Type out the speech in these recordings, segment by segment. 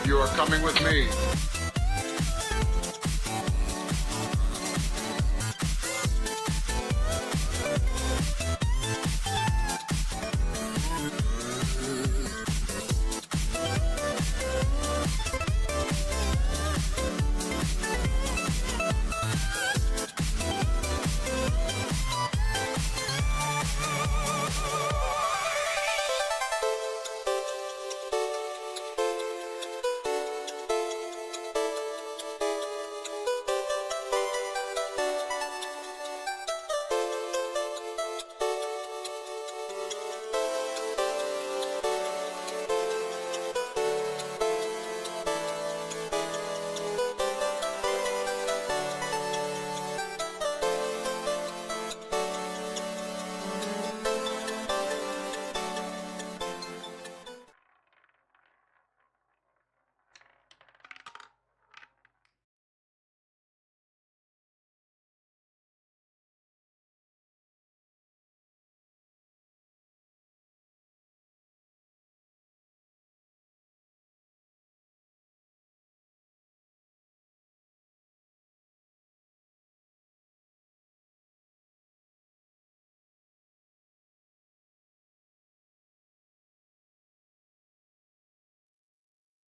if you are coming with me.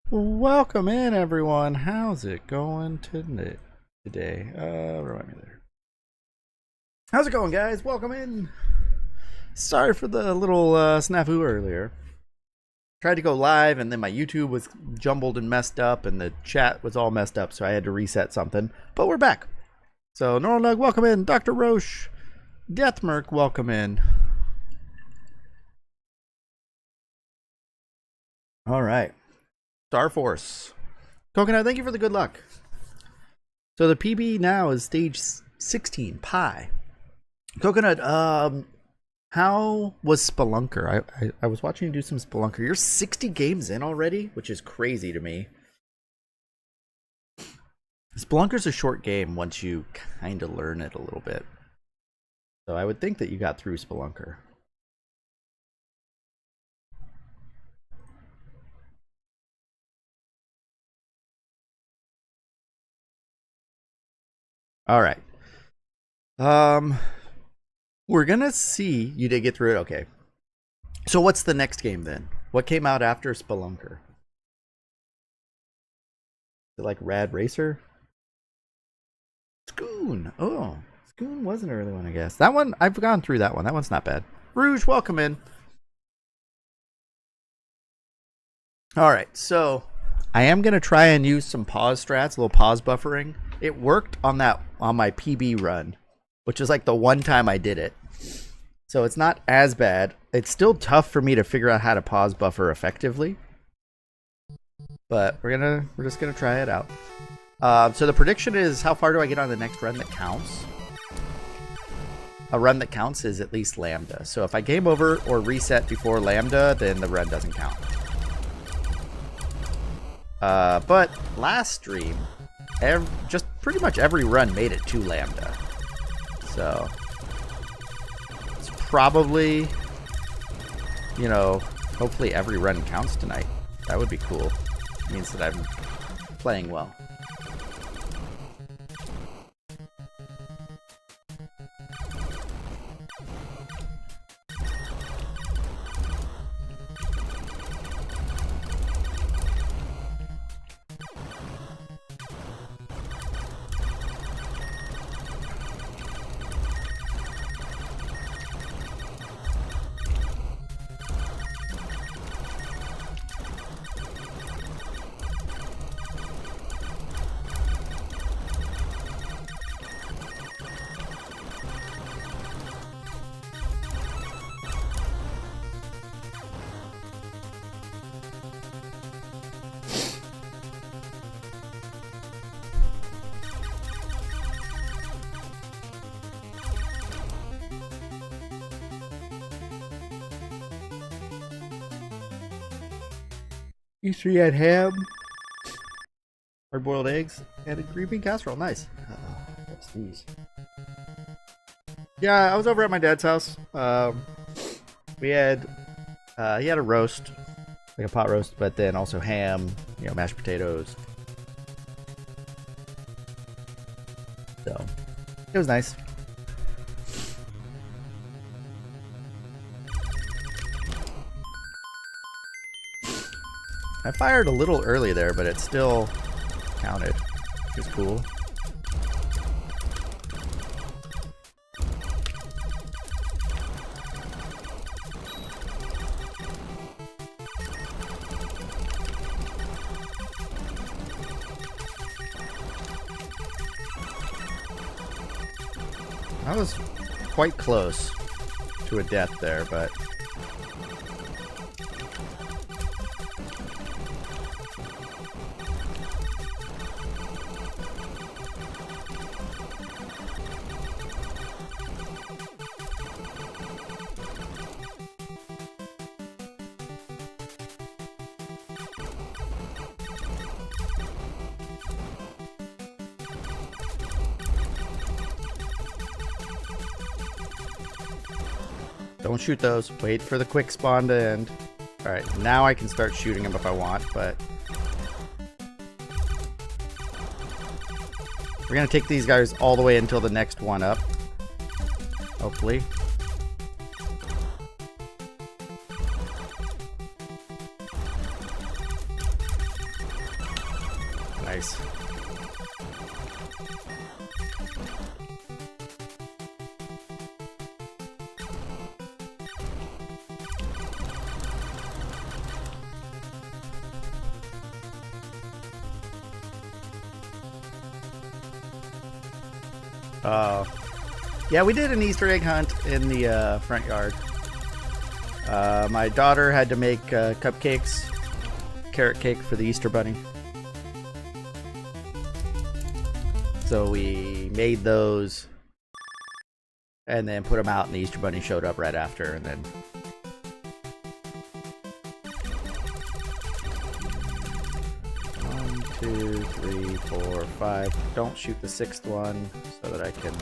Welcome in, everyone. How's it going today? Remind me there. How's it going, guys? Welcome in. Sorry for the little snafu earlier. Tried to go live, and then my YouTube was jumbled and messed up, and the chat was all messed up, so I had to reset something. But we're back. So, Nornug, welcome in. Dr. Roche, Deathmerk, welcome in. All right. Star Force. Coconut, thank you for the good luck. So the PB now is stage 16, Pi. Coconut, how was Spelunker? I was watching you do some Spelunker. You're 60 games in already, which is crazy to me. Spelunker's a short game once you kind of learn it a little bit. So I would think that you got through Spelunker. All right. We're gonna see. You did get through it, okay. So what's the next game then? What came out after Spelunker? Is it like Rad Racer? Scoon. Oh, Scoon was an early one, I guess. That one, I've gone through that one. That one's not bad. Rouge, welcome in. All right, so I am gonna try and use some pause strats, a little pause buffering. It worked on my PB run, which is like the one time I did it. So it's not as bad. It's still tough for me to figure out how to pause buffer effectively. But we're just gonna try it out. So the prediction is, how far do I get on the next run that counts? A run that counts is at least Lambda. So if I game over or reset before Lambda, then the run doesn't count. But last stream, just pretty much every run made it to Lambda. So it's probably, you know, hopefully every run counts tonight. That would be cool. It means that I'm playing well. Easter had ham, hard-boiled eggs, and a green bean casserole. Nice. That's these. Yeah, I was over at my dad's house. We had he had a roast, like a pot roast, but then also ham, you know, mashed potatoes. So it was nice. I fired a little early there, but it still counted. It was cool. I was quite close to a death there, but don't shoot those. Wait for the quick spawn to end. Alright, now I can start shooting them if I want, but we're gonna take these guys all the way until the next one up. Hopefully. Nice. Yeah, we did an Easter egg hunt in the front yard. My daughter had to make cupcakes, carrot cake for the Easter bunny. So we made those and then put them out, and the Easter bunny showed up right after, and then one, two, three, four, five. Don't shoot the sixth one so that I can.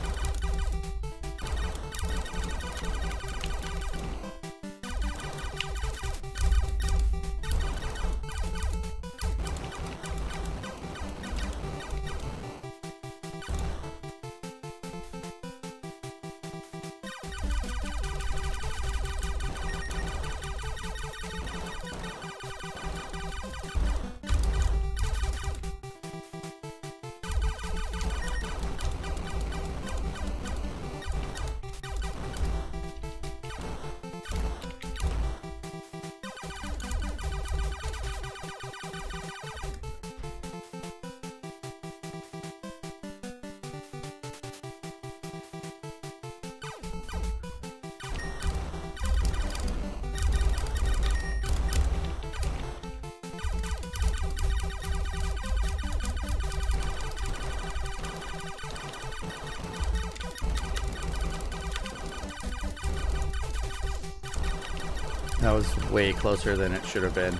That was way closer than it should have been.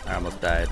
I almost died.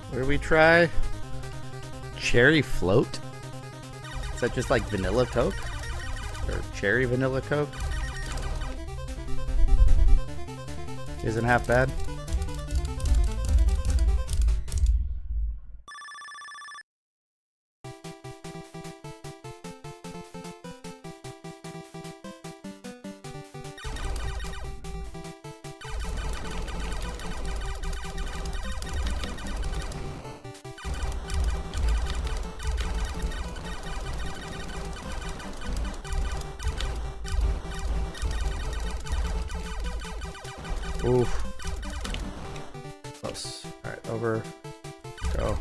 What did we try? Cherry float? Is that just like vanilla Coke? Or cherry vanilla Coke? Isn't half bad. Oof. Close. Alright, over. Go.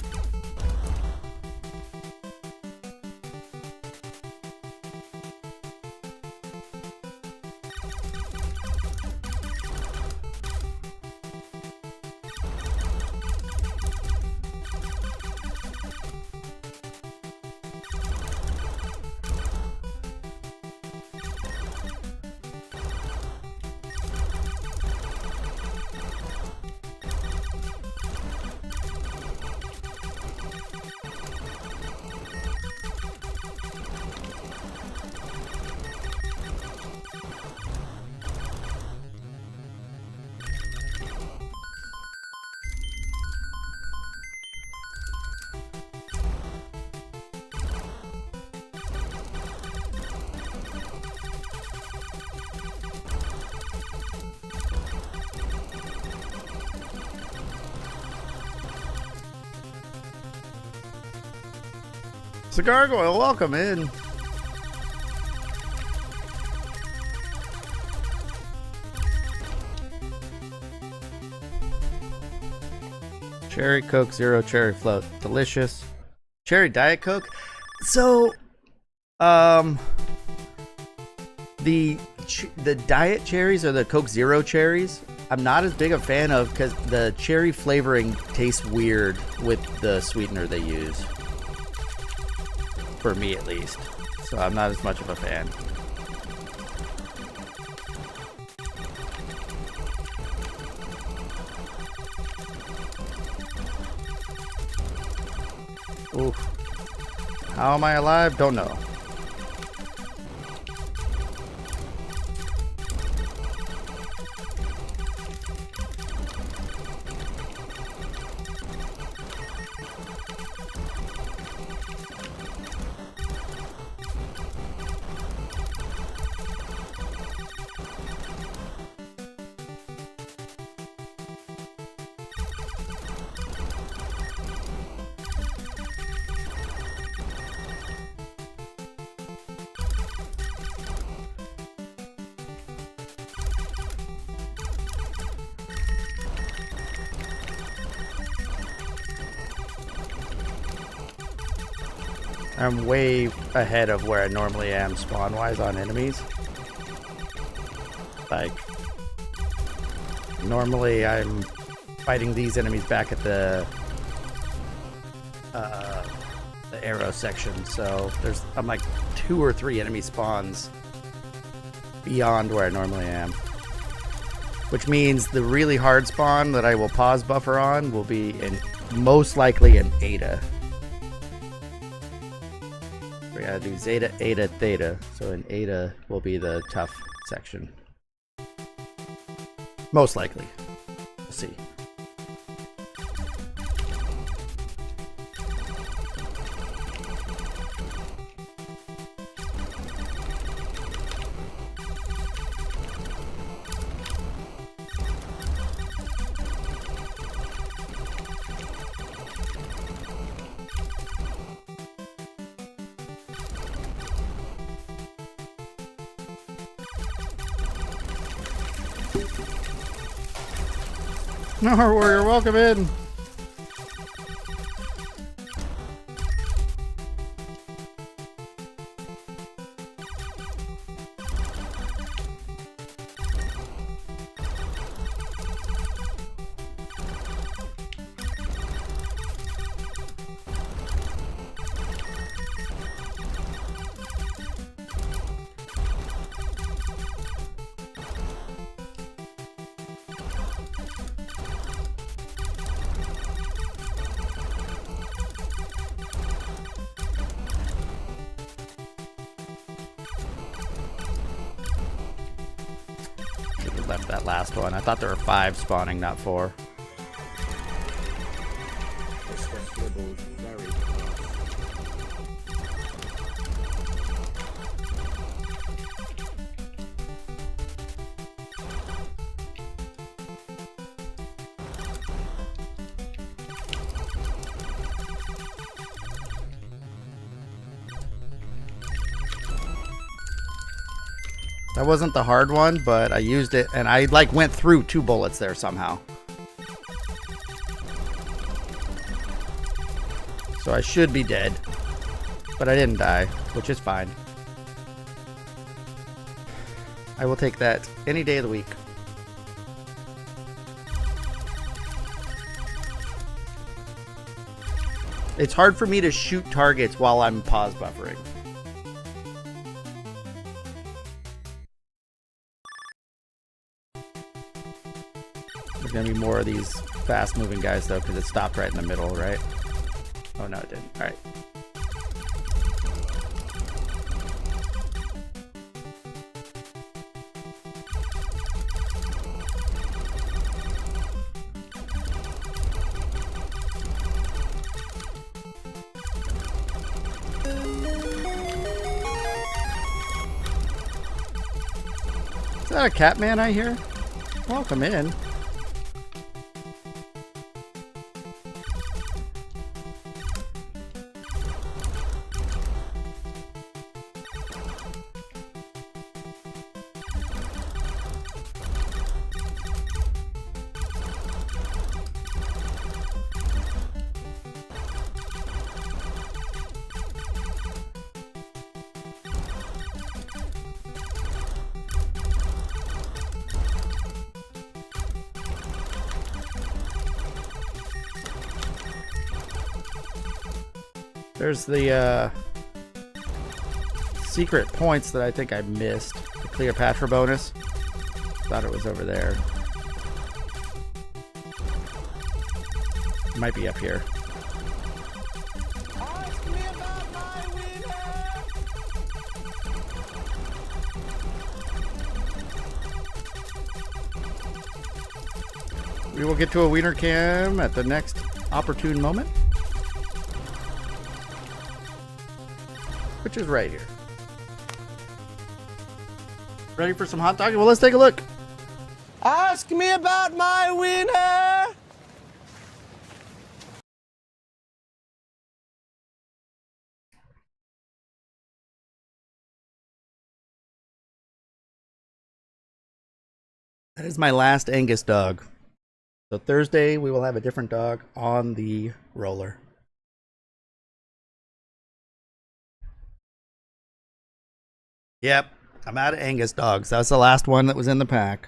It's a gargoyle, welcome in. Cherry Coke, Zero Cherry Float. Delicious. Cherry Diet Coke. So, the Diet Cherries or the Coke Zero Cherries, I'm not as big a fan of because the cherry flavoring tastes weird with the sweetener they use. For me, at least. So I'm not as much of a fan. Oof. How am I alive? Don't know. I'm way ahead of where I normally am spawn-wise on enemies. Like, normally I'm fighting these enemies back at the arrow section, so I'm like 2 or 3 enemy spawns beyond where I normally am. Which means the really hard spawn that I will pause buffer on will be most likely in Ada. We gotta do Zeta, Eta, Theta. So in Eta will be the tough section. Most likely. We'll see. No, warrior, welcome in. Left that last one. I thought there were 5 spawning, not 4. That wasn't the hard one, but I used it, and I like went through 2 bullets there somehow. So I should be dead, but I didn't die, which is fine. I will take that any day of the week. It's hard for me to shoot targets while I'm pause buffering. There's gonna be more of these fast moving guys though, because it stopped right in the middle, right? Oh no, it didn't. All right. Is that a cat man I hear? Welcome in. There's the secret points that I think I missed. The Cleopatra bonus. Thought it was over there. It might be up here. Ask me about my winner. We will get to a wiener cam at the next opportune moment. Which is right here. Ready for some hot dog? Well, let's take a look. Ask me about my winner. That is my last Angus dog. So Thursday we will have a different dog on the roller. Yep, I'm out of Angus dogs. That was the last one that was in the pack.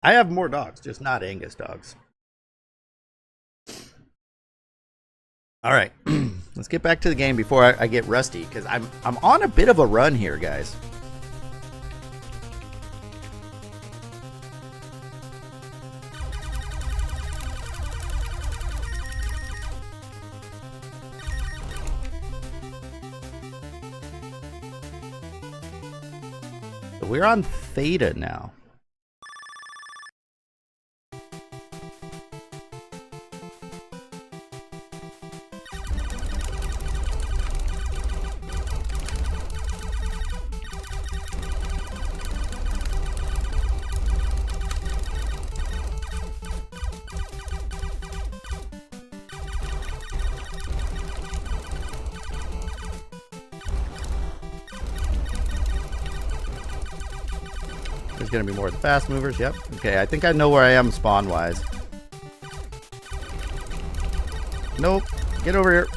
I have more dogs, just not Angus dogs. All right, let's get back to the game before I get rusty, because I'm on a bit of a run here, guys. We're on Theta now. There's gonna be more of the fast movers. Yep. Okay, I think I know where I am spawn wise. Nope. Get over here.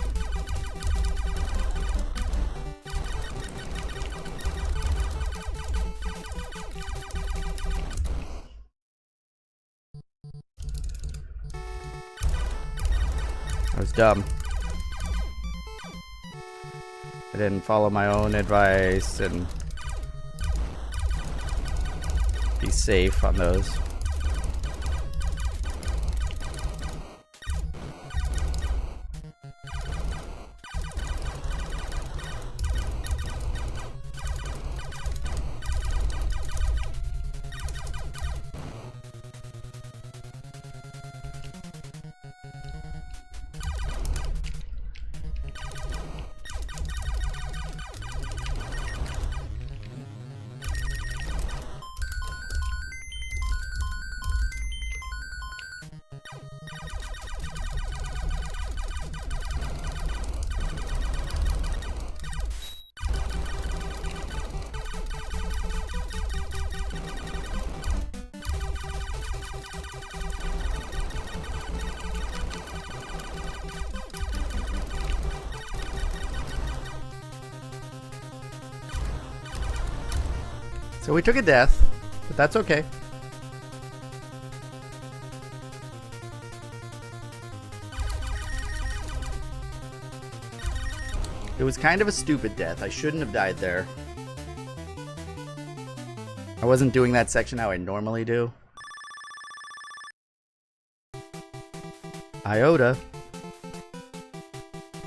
I was dumb. I didn't follow my own advice and be safe on those. So we took a death, but that's okay. It was kind of a stupid death. I shouldn't have died there. I wasn't doing that section how I normally do. Iota.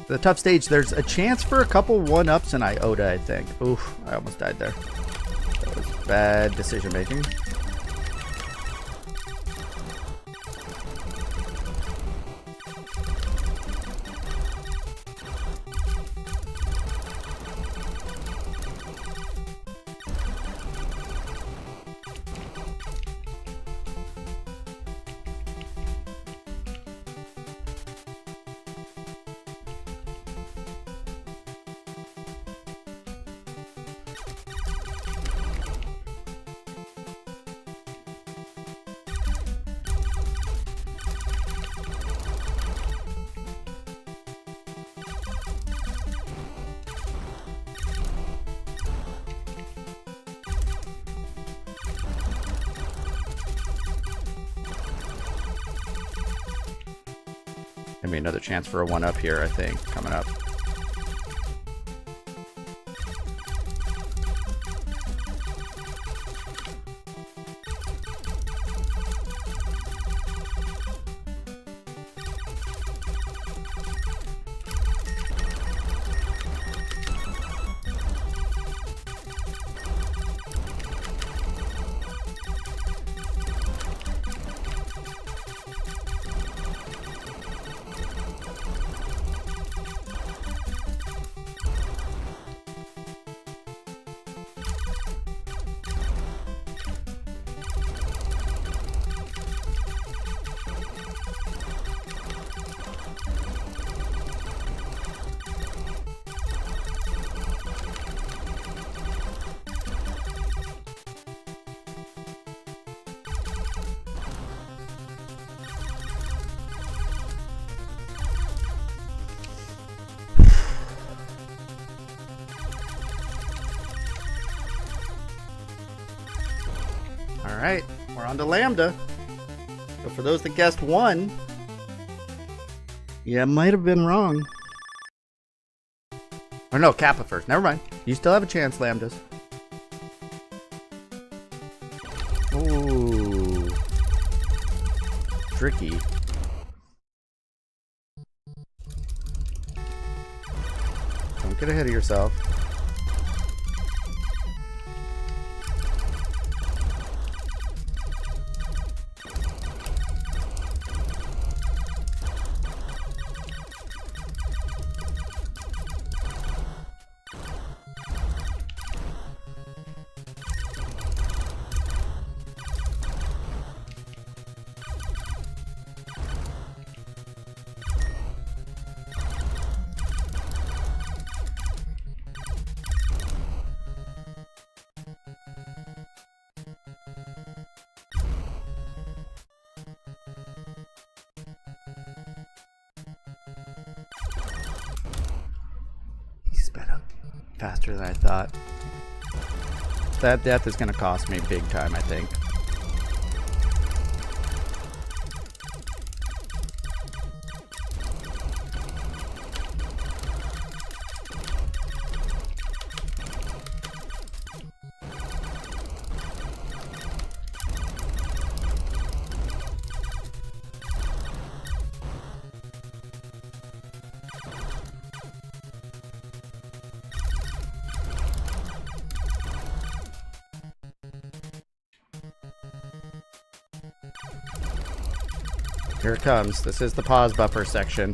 The tough stage, there's a chance for a couple 1-ups in Iota, I think. Oof, I almost died there. That was bad decision making. Maybe another chance for a 1-up here, I think, coming up. Alright, we're on to Lambda. So for those that guessed 1, yeah, might have been wrong. Or no, Kappa first. Never mind. You still have a chance, Lambdas. Ooh. Tricky. Don't get ahead of yourself. Sped up faster than I thought. That death is going to cost me big time, I think. Here it comes. This is the pause buffer section.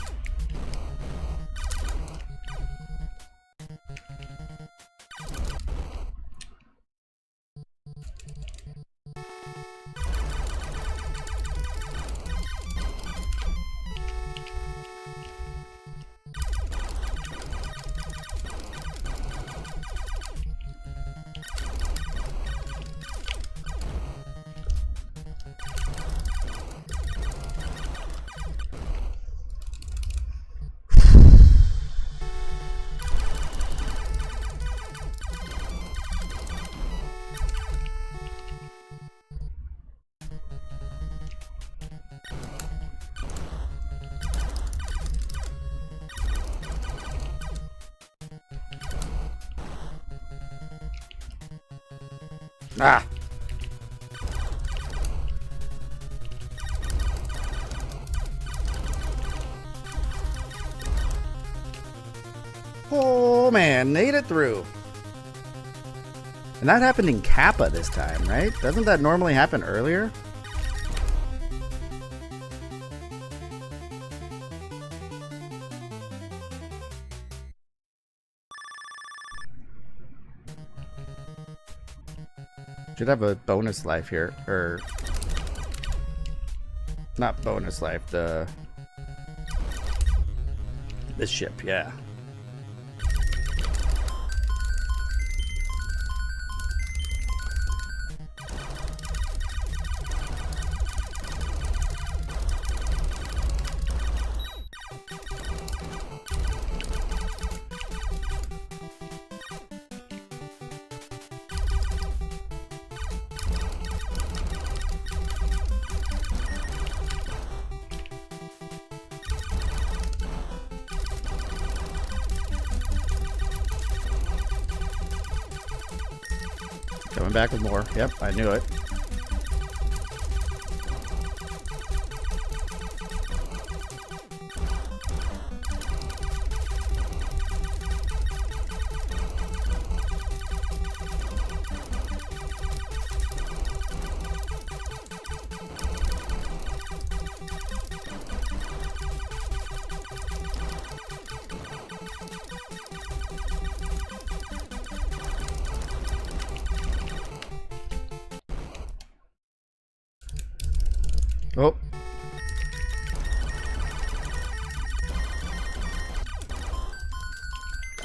Ah. Oh man, made it through. And that happened in Kappa this time, right? Doesn't that normally happen earlier? Should have a bonus life here, or not bonus life, this ship, yeah. Coming back with more. Yep, I knew it. Oh.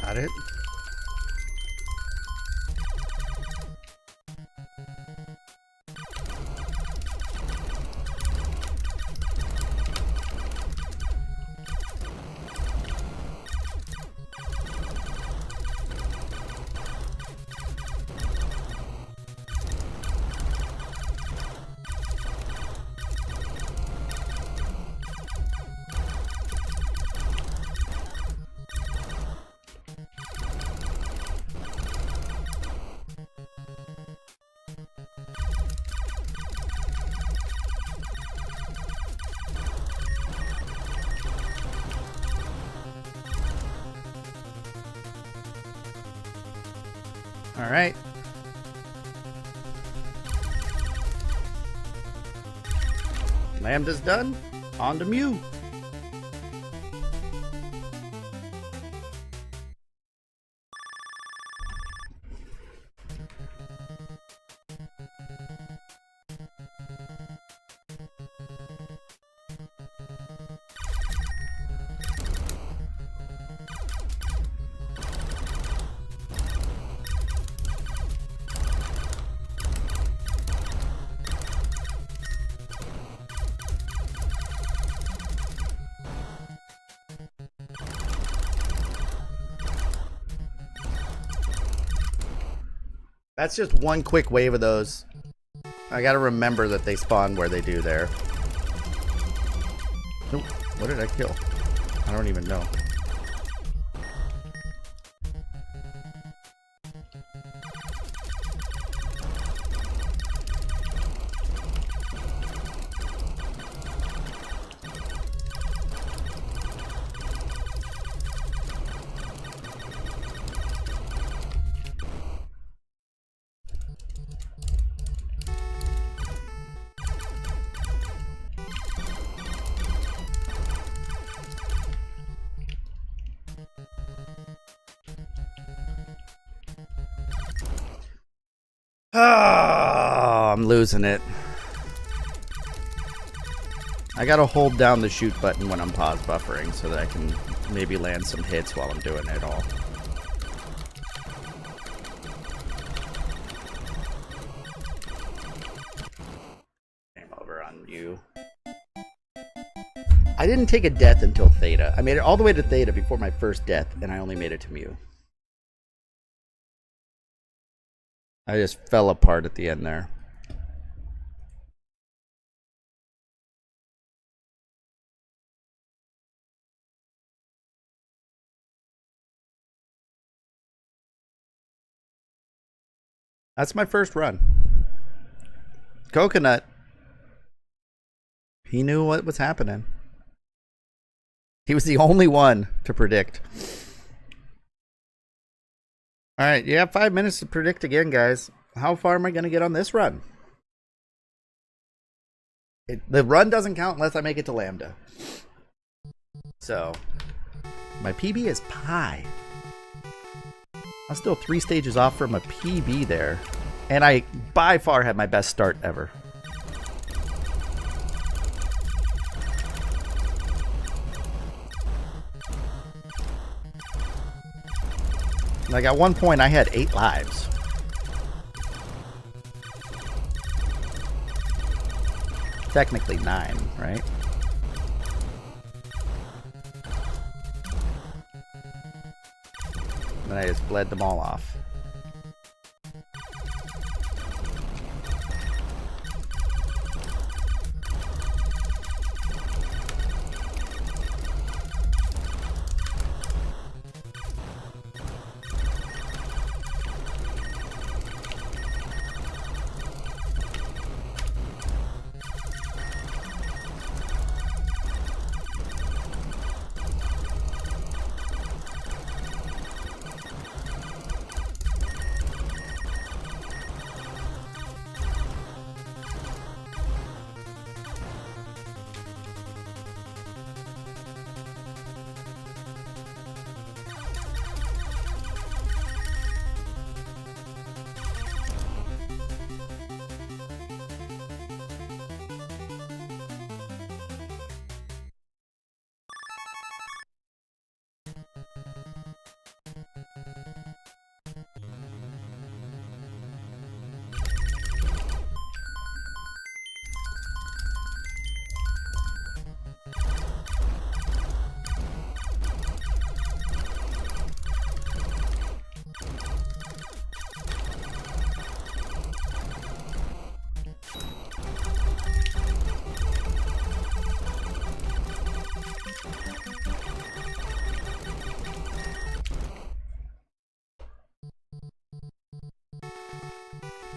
Got it. All right. Lambda's done. On to Mew. That's just one quick wave of those. I gotta remember that they spawn where they do there. Nope. What did I kill? I don't even know. Oh, I'm losing it. I gotta hold down the shoot button when I'm pause buffering so that I can maybe land some hits while I'm doing it all. Game over on you. I didn't take a death until Theta. I made it all the way to Theta before my first death, and I only made it to Mew. I just fell apart at the end there. That's my first run. Coconut. He knew what was happening. He was the only one to predict. All right, you have 5 minutes to predict again, guys. How far am I going to get on this run? The run doesn't count unless I make it to Lambda. So, my PB is pi. I'm still 3 stages off from a PB there. And I, by far, had my best start ever. Like, at one point, I had 8 lives. Technically 9, right? And then I just bled them all off.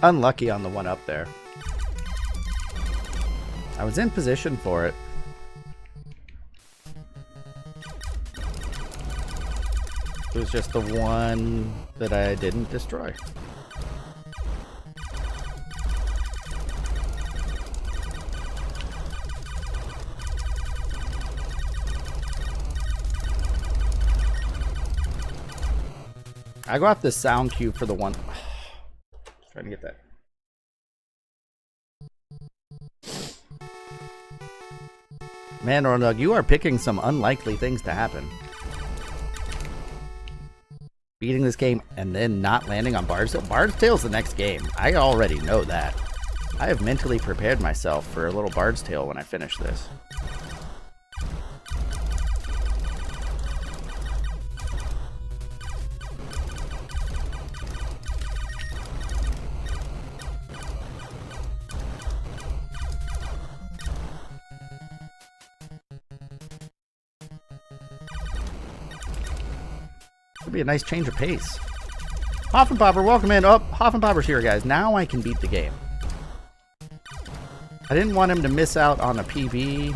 Unlucky on the one up there. I was in position for it. It was just the one that I didn't destroy. I go off the sound cue for the one. Trying to get that. Man, Orndog, you are picking some unlikely things to happen. Beating this game and then not landing on Bard's Tale. Bard's Tale's the next game. I already know that. I have mentally prepared myself for a little Bard's Tale when I finish this. Could be a nice change of pace. Hoffenpopper, welcome in. Oh, Hoffenpopper's here, guys. Now I can beat the game. I didn't want him to miss out on a PB.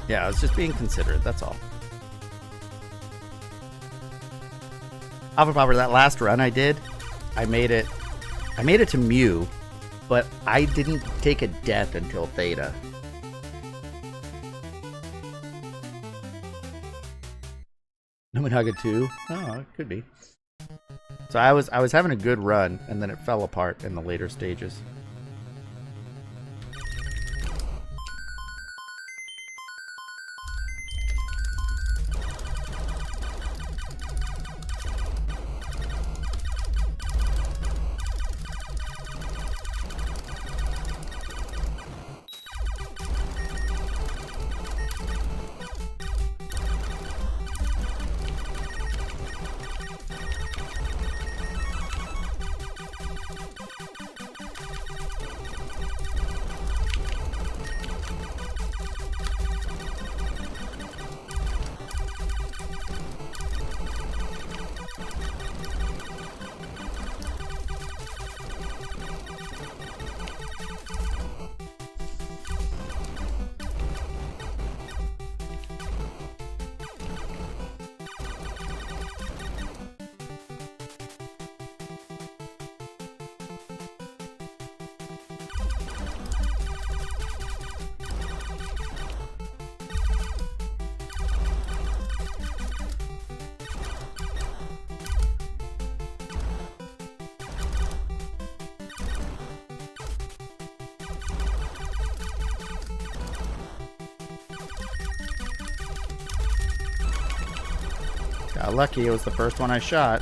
Yeah, I was just being considerate, that's all. Hoffenpopper, that last run I did, I made it to Mew, but I didn't take a death until Theta. Nobunaga 2? Oh, it could be. So I was having a good run, and then it fell apart in the later stages. Got lucky, it was the first one I shot.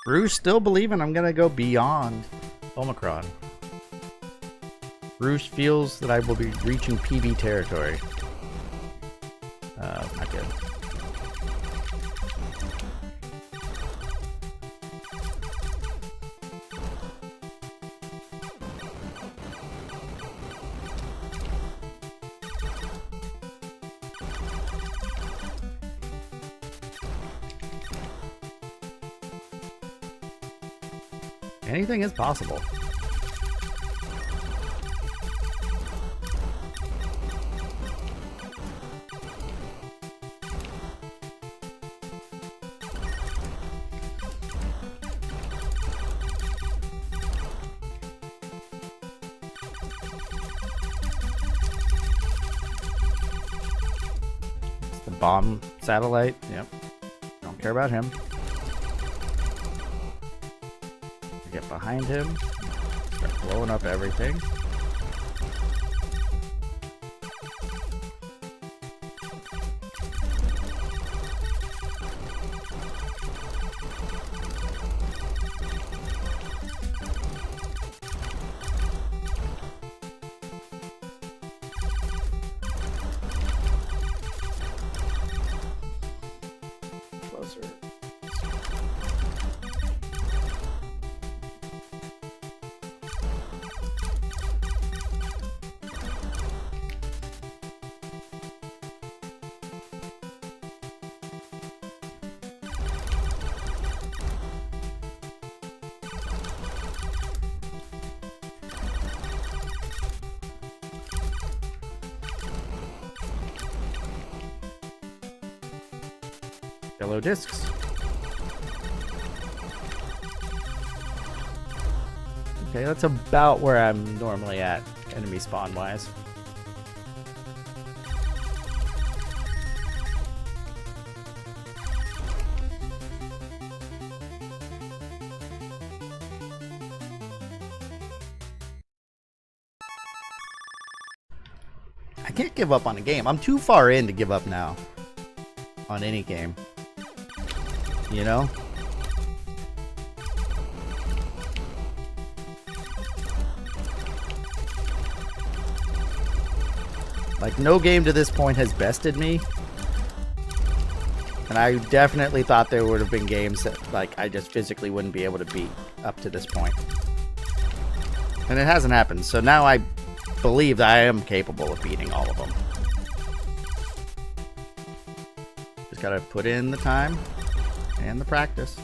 Bruce still believing I'm gonna go beyond Omicron. Bruce feels that I will be reaching PB territory. Not good. Anything is possible. It's the bomb satellite. Yep. Don't care about him. Get behind him, start blowing up everything. Closer. Yellow discs. Okay, that's about where I'm normally at, enemy spawn wise. I can't give up on a game. I'm too far in to give up now on any game. You know? Like, no game to this point has bested me. And I definitely thought there would have been games that, like, I just physically wouldn't be able to beat up to this point. And it hasn't happened, so now I believe that I am capable of beating all of them. Just gotta put in the time and the practice.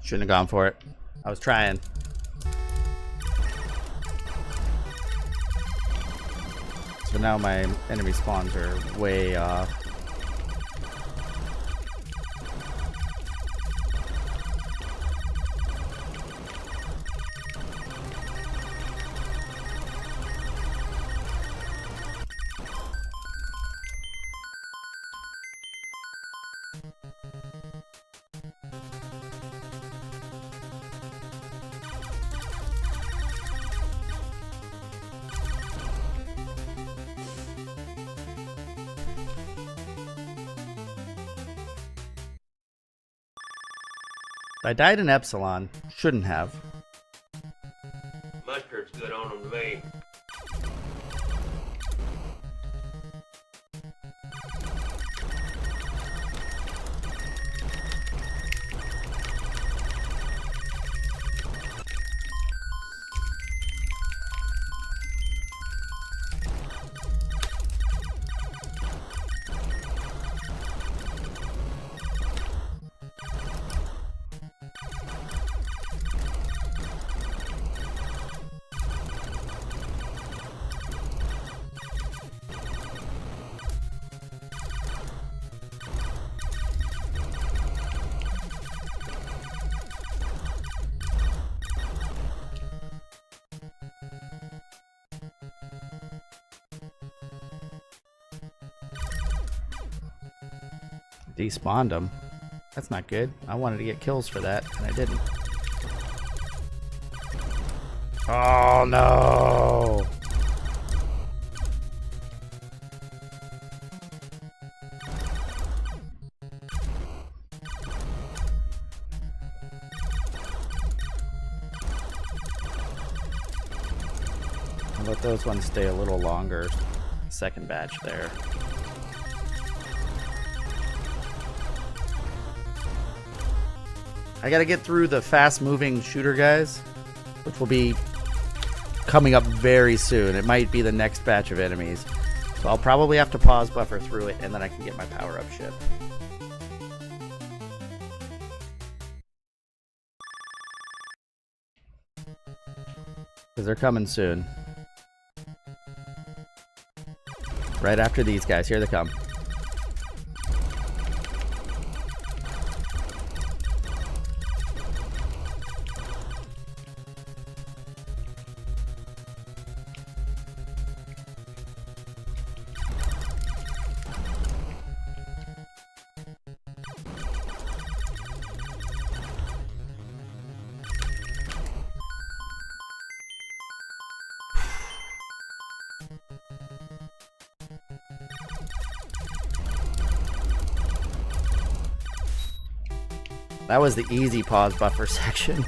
Shouldn't have gone for it. I was trying. So now my enemy spawns are way off. I died in Epsilon. Shouldn't have. Mustard's good on them to me. Despawned him. That's not good. I wanted to get kills for that, and I didn't. Oh no! I'll let those ones stay a little longer. Second batch there. I gotta get through the fast-moving shooter guys, which will be coming up very soon. It might be the next batch of enemies. So I'll probably have to pause buffer through it, and then I can get my power-up ship. Because they're coming soon. Right after these guys. Here they come. That was the easy pause buffer section.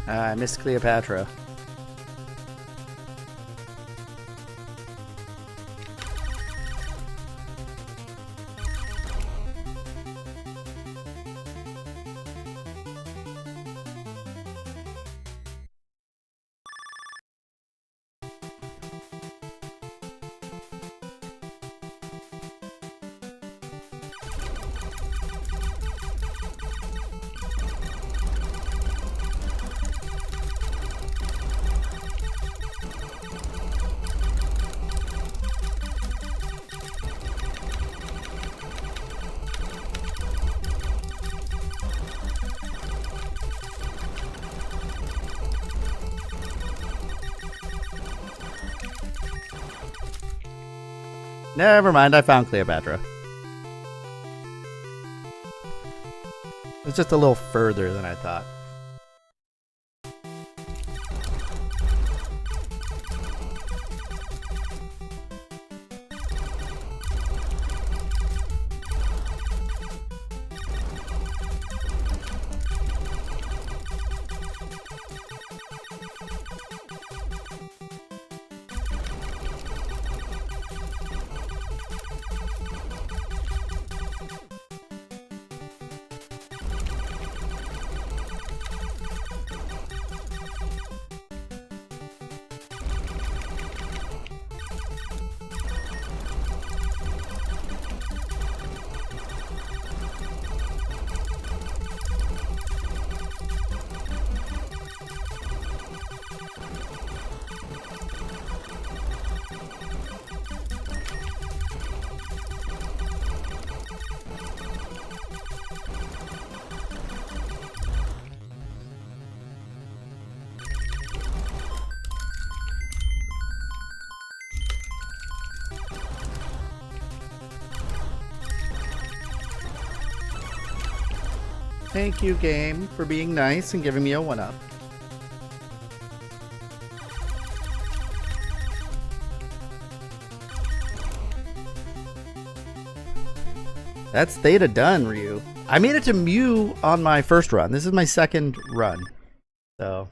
I missed Cleopatra. Never mind, I found Cleopatra. It's just a little further than I thought. Thank you, game, for being nice and giving me a 1-up. That's Theta done, Ryu. I made it to Mew on my first run. This is my second run. So...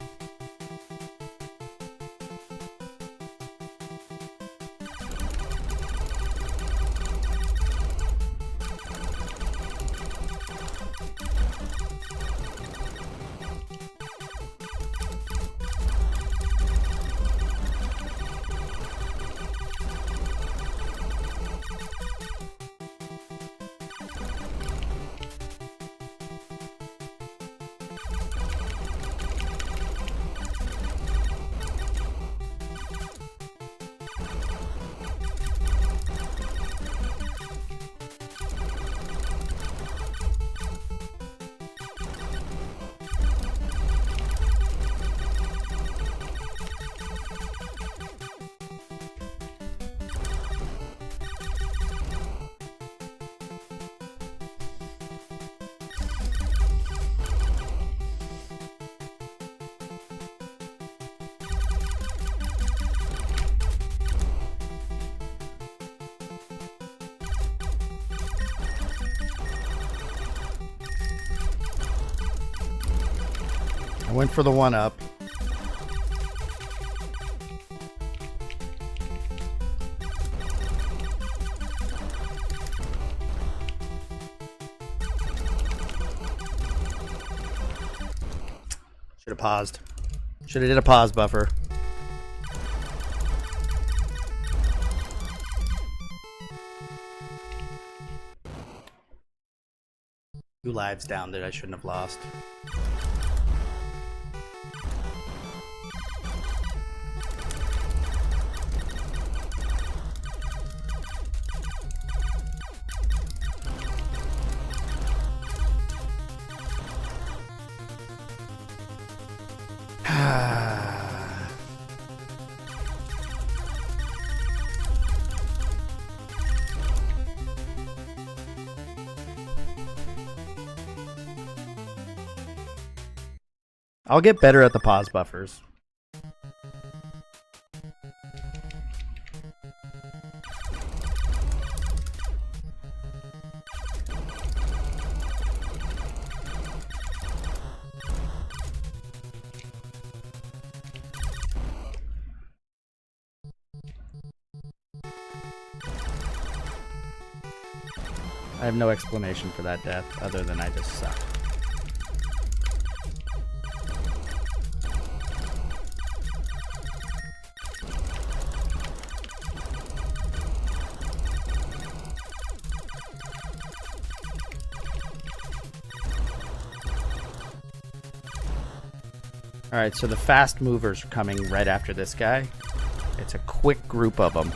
I went for the 1-up. Should have paused. Should have did a pause buffer. Two lives down that I shouldn't have lost. I'll get better at the pause buffers. I have no explanation for that death other than I just suck. Alright, so the fast movers are coming right after this guy. It's a quick group of them.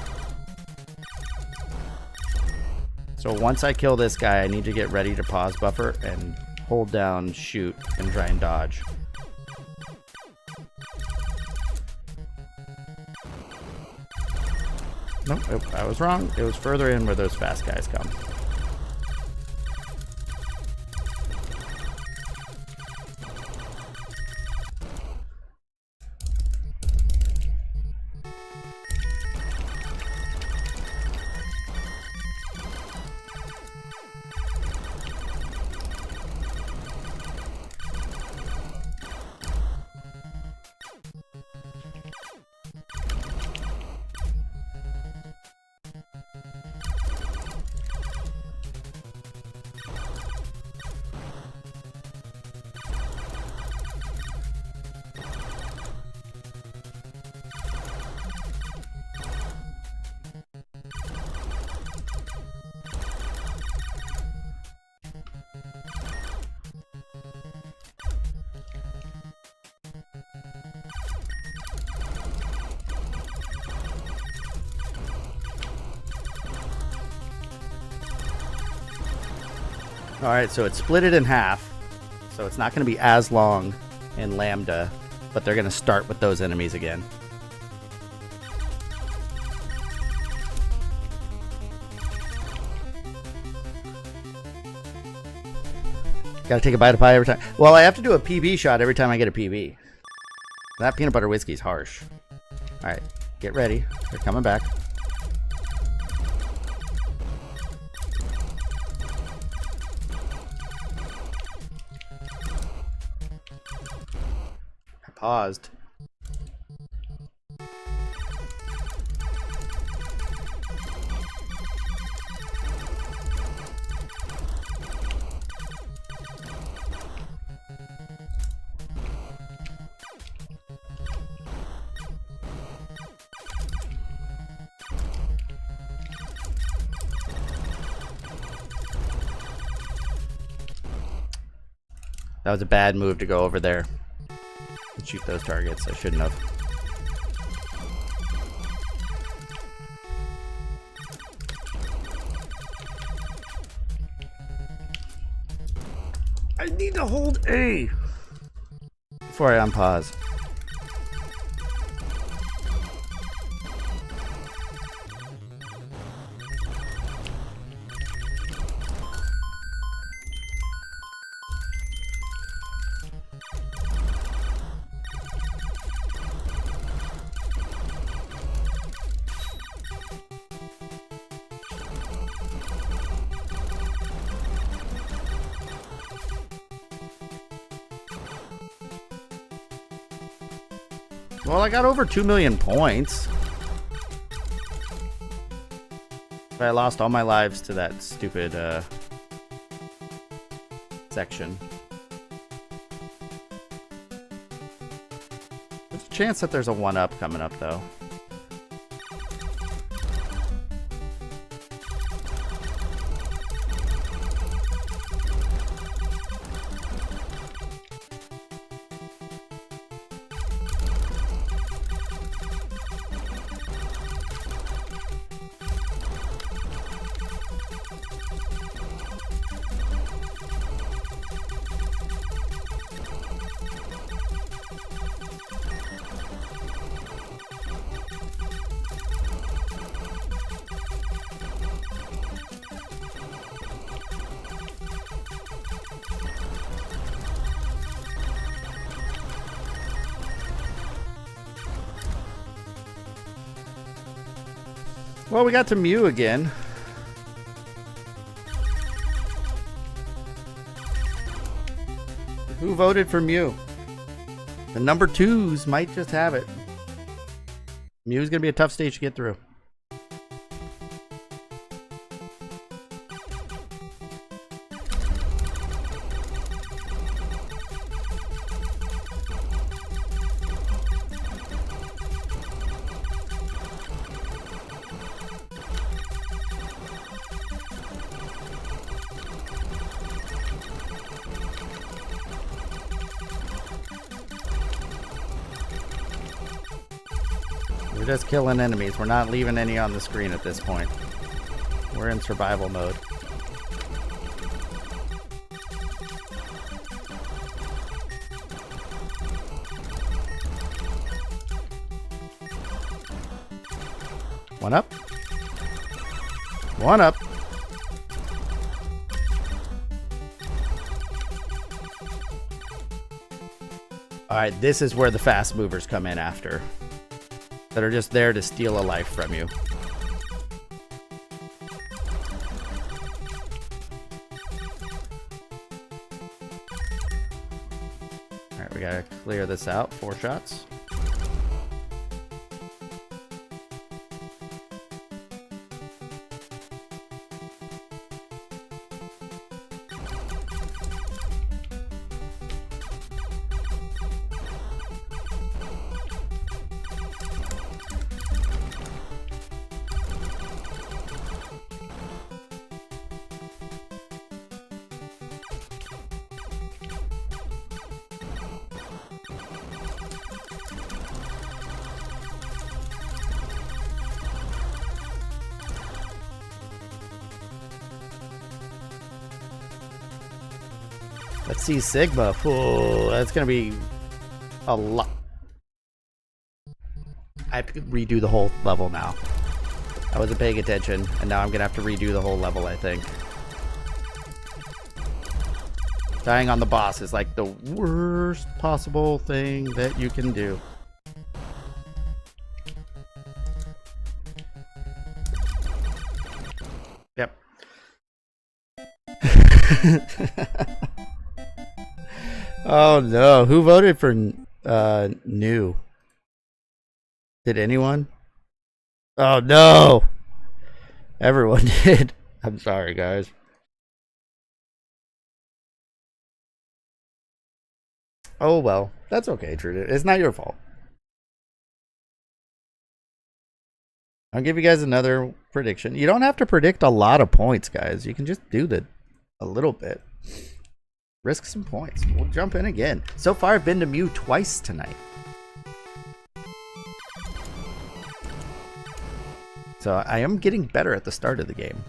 So once I kill this guy, I need to get ready to pause buffer and hold down shoot and try and dodge. Nope, I was wrong. It was further in where those fast guys come. Alright, so it split it in half. So it's not going to be as long in Lambda, but they're going to start with those enemies again. Gotta take a bite of pie every time. Well, I have to do a PB shot every time I get a PB. That peanut butter whiskey is harsh. Alright, get ready. They're coming back. Paused. That was a bad move to go over there and shoot those targets. I shouldn't have. I need to hold A before I unpause. Well, I got over 2 million points. But I lost all my lives to that stupid section. There's a chance that there's a 1-up coming up, though. Well, we got to Mew again. Who voted for Mew? The number 2s might just have it. Mew's gonna be a tough stage to get through. We're just killing enemies. We're not leaving any on the screen at this point. We're in survival mode. One up. One up. Alright, this is where the fast movers come in after. That are just there to steal a life from you. Alright, we gotta clear this out. 4 shots. Let's see Sigma. Oh, that's gonna be a lot. I have to redo the whole level now. I wasn't paying attention, and now I'm gonna have to redo the whole level, I think. Dying on the boss is like the worst possible thing that you can do. Yep. Oh no, who voted for new? Did anyone? Oh no! Everyone did. I'm sorry, guys. Oh well, that's okay, Trude. It's not your fault. I'll give you guys another prediction. You don't have to predict a lot of points, guys. You can just do a little bit. Risk some points. We'll jump in again. So far, I've been to Mew twice tonight. So I am getting better at the start of the game.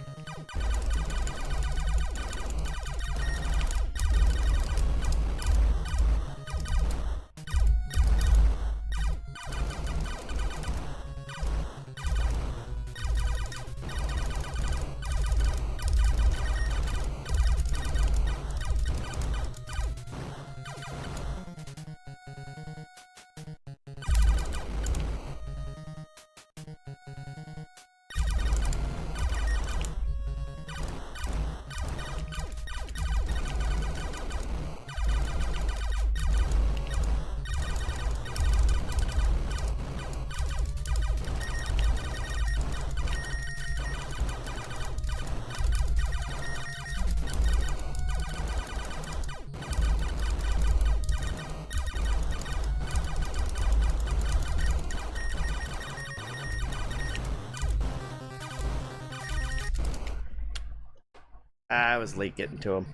I was late getting to him.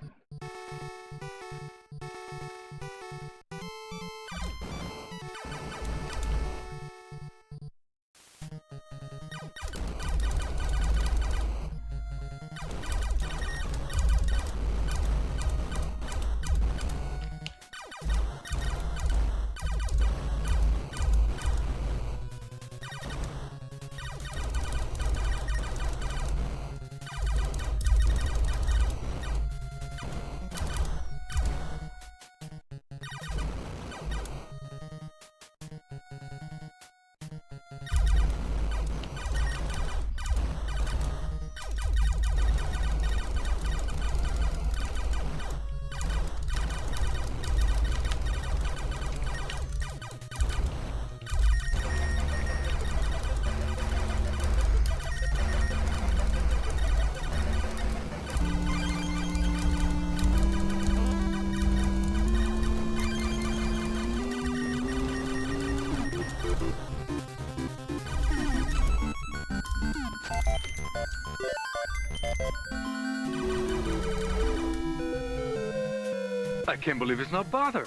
I can't believe it's not bother.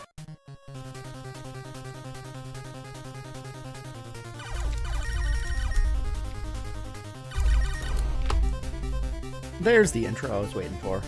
There's the intro I was waiting for.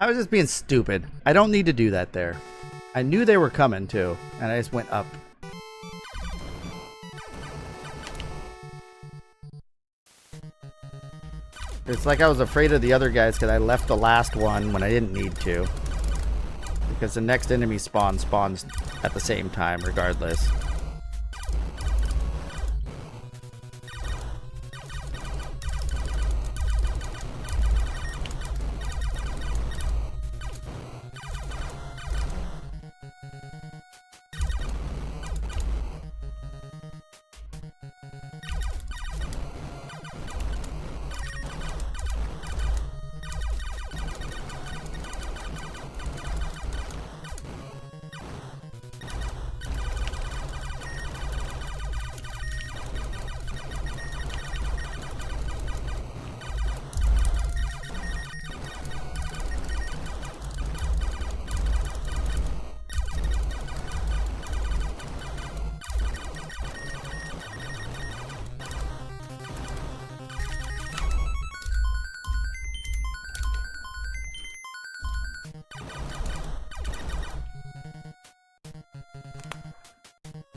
I was just being stupid. I don't need to do that there. I knew they were coming too, and I just went up. It's like I was afraid of the other guys because I left the last one when I didn't need to. Because the next enemy spawns at the same time regardless.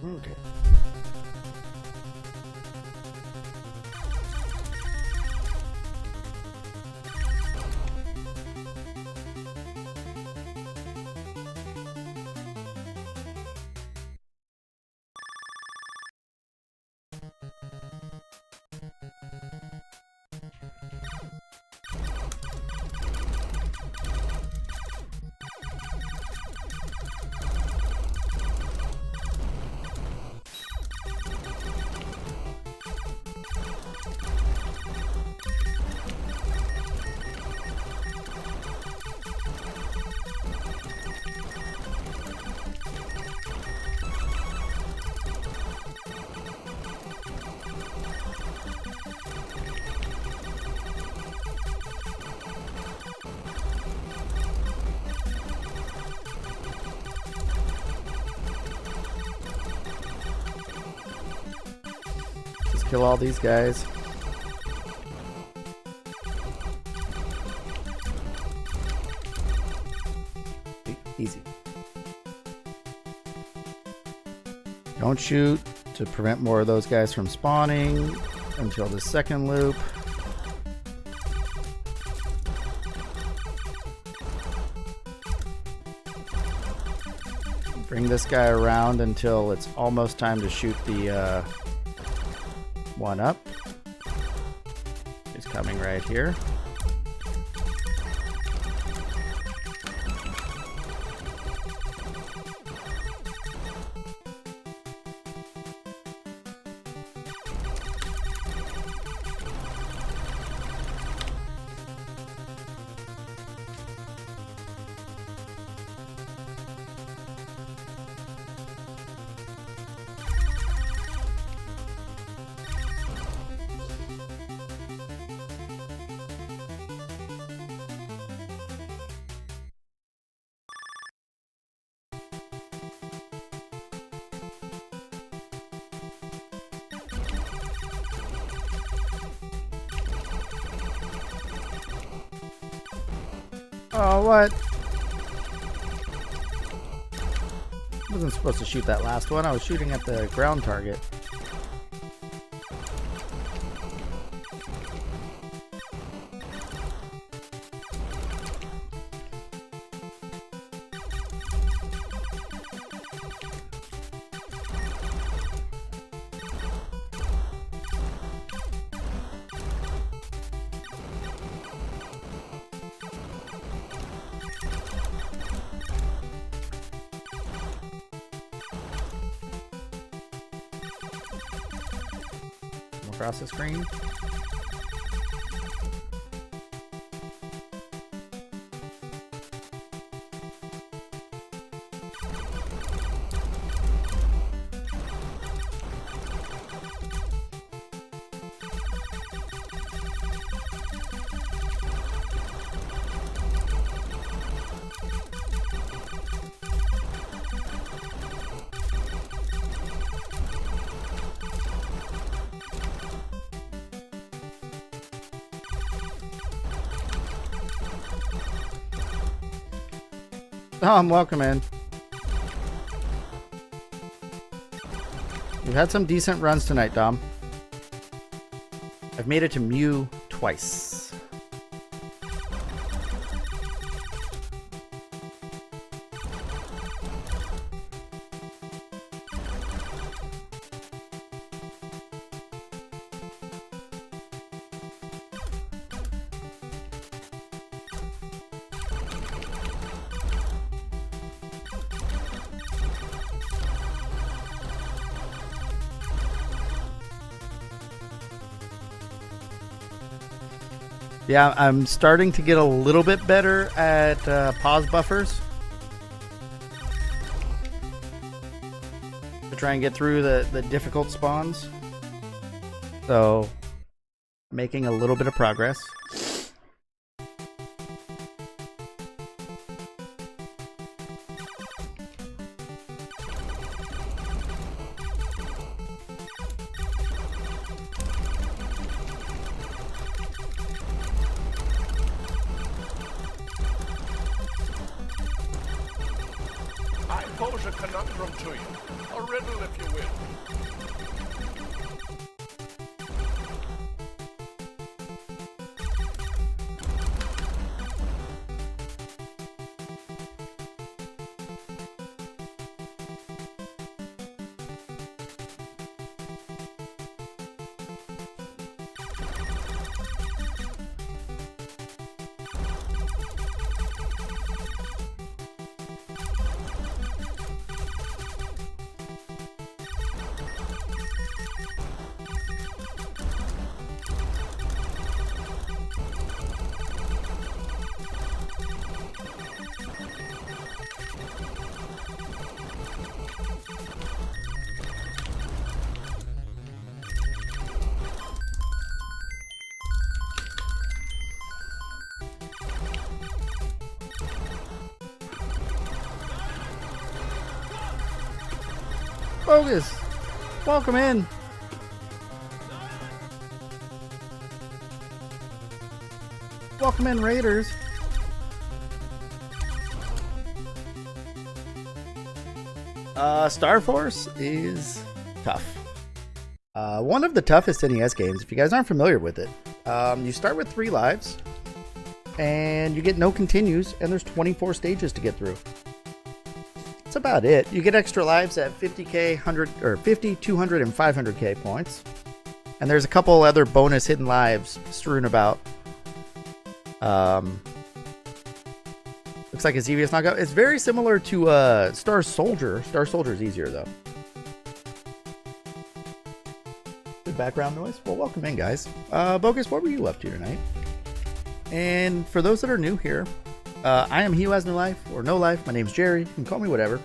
Okay. Just kill all these guys. Easy. Don't shoot to prevent more of those guys from spawning until the second loop. Bring this guy around until it's almost time to shoot the one up. He's coming right here. Oh, what? I wasn't supposed to shoot that last one. I was shooting at the ground target. Across the screen. Dom, welcome in. We've had some decent runs tonight, Dom. I've made it to Mew twice. Yeah, I'm starting to get a little bit better at pause buffers to try and get through the difficult spawns. So, making a little bit of progress. Pose a conundrum to you. A riddle, if you will. Bogus, welcome in. Welcome in, Raiders. Star Force is tough. One of the toughest NES games, if you guys aren't familiar with it. You start with 3 lives, and you get no continues, and there's 24 stages to get through. That's about it. You get extra lives at 50k, 100 or 50, 200, and 500k points. And there's a couple other bonus hidden lives strewn about. Looks like a Xevious knockout. It's very similar to Star Soldier. Star Soldier is easier though. Good background noise. Well, welcome in, guys. Bogus, what were you up to tonight? And for those that are new here, I am He Who Has No Life, or No Life. My name's Jerry. You can call me whatever.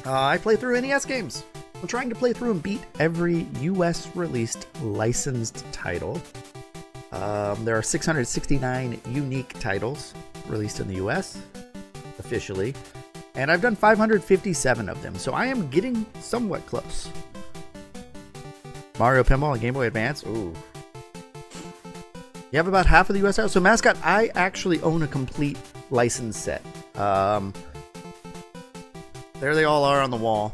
I play through NES games. I'm trying to play through and beat every US released licensed title. There are 669 unique titles released in the US officially, and I've done 557 of them, so I am getting somewhat close. Mario Pinball and Game Boy Advance. Ooh. You have about half of the US titles. So Mascot, I actually own a complete license set. There they all are on the wall.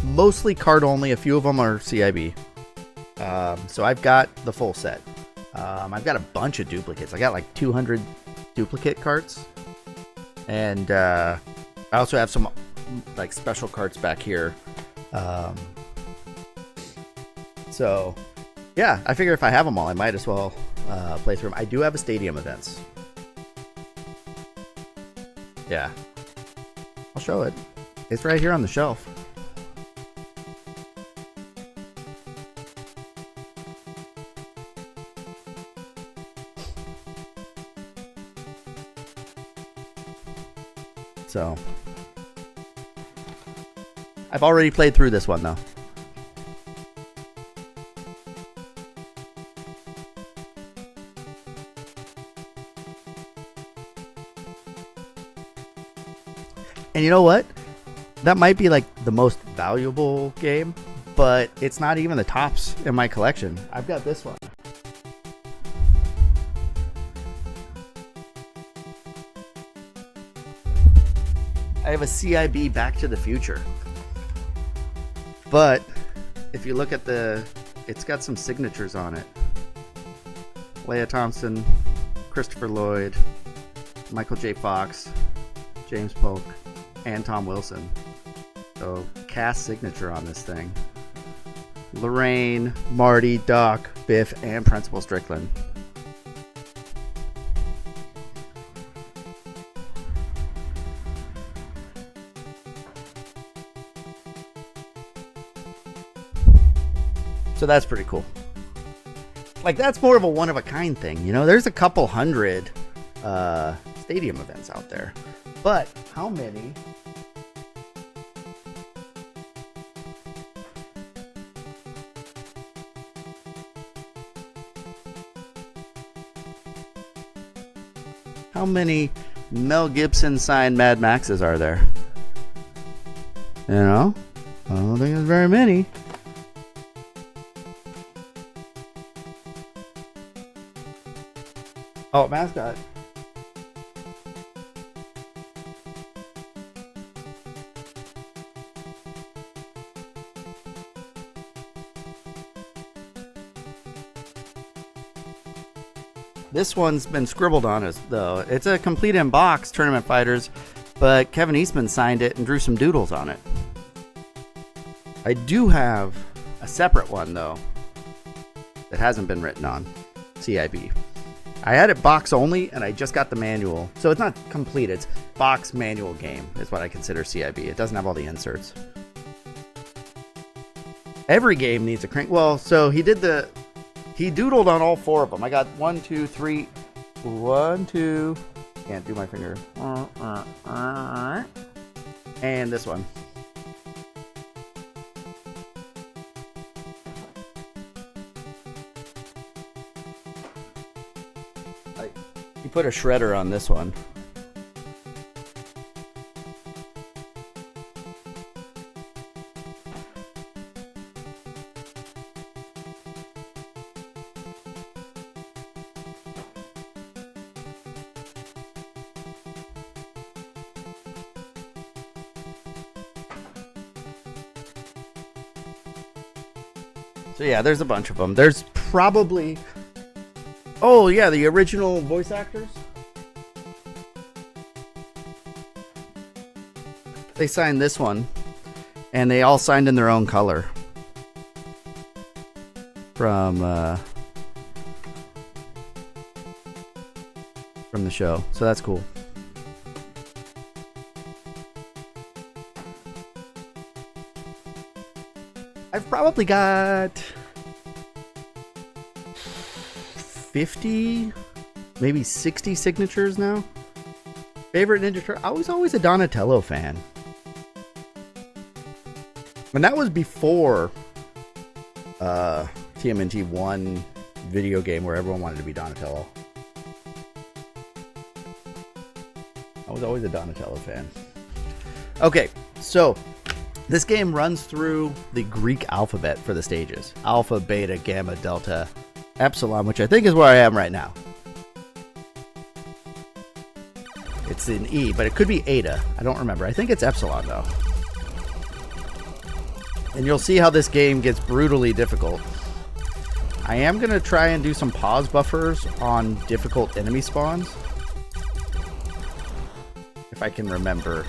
Mostly card only. A few of them are CIB. So I've got the full set. I've got a bunch of duplicates. I got like 200 duplicate carts. And I also have some like special carts back here. So yeah, I figure if I have them all, I might as well play through them. I do have a stadium events. Yeah. I'll show it. It's right here on the shelf. So, I've already played through this one though. And you know what? That might be like the most valuable game, but it's not even the tops in my collection. I've got this one. I have a CIB Back to the Future. But if you look at it's got some signatures on it. Leia Thompson, Christopher Lloyd, Michael J. Fox, James Polk, and Tom Wilson. So cast signature on this thing. Lorraine, Marty, Doc, Biff, and Principal Strickland. So that's pretty cool. Like, that's more of a one-of-a-kind thing, you know? There's a couple hundred stadium events out there. But how many... How many Mel Gibson signed Mad Maxes are there? You know? I don't think there's very many. Oh, mascot. This one's been scribbled on us, though. It's a complete in box Tournament Fighters, but Kevin Eastman signed it and drew some doodles on it. I do have a separate one, though, that hasn't been written on. CIB. I had it box only, and I just got the manual. So it's not complete. It's box manual game is what I consider CIB. It doesn't have all the inserts. Every game needs a crank. Well, so he doodled on all 4 of them. I got 1, 2, 3. 1, 2. Can't do my finger. And this one. He put a shredder on this one. So yeah, there's a bunch of them. There's probably... Oh yeah, the original voice actors. They signed this one, and they all signed in their own color from the show. So that's cool. I've probably got 50, maybe 60 signatures now. Favorite Ninja Turtle? I was always a Donatello fan. And that was before TMNT 1 video game where everyone wanted to be Donatello. I was always a Donatello fan. Okay, so this game runs through the Greek alphabet for the stages. Alpha, Beta, Gamma, Delta, Epsilon, which I think is where I am right now. It's in E, but it could be Eta. I don't remember. I think it's Epsilon, though. And you'll see how this game gets brutally difficult. I am going to try and do some pause buffers on difficult enemy spawns. If I can remember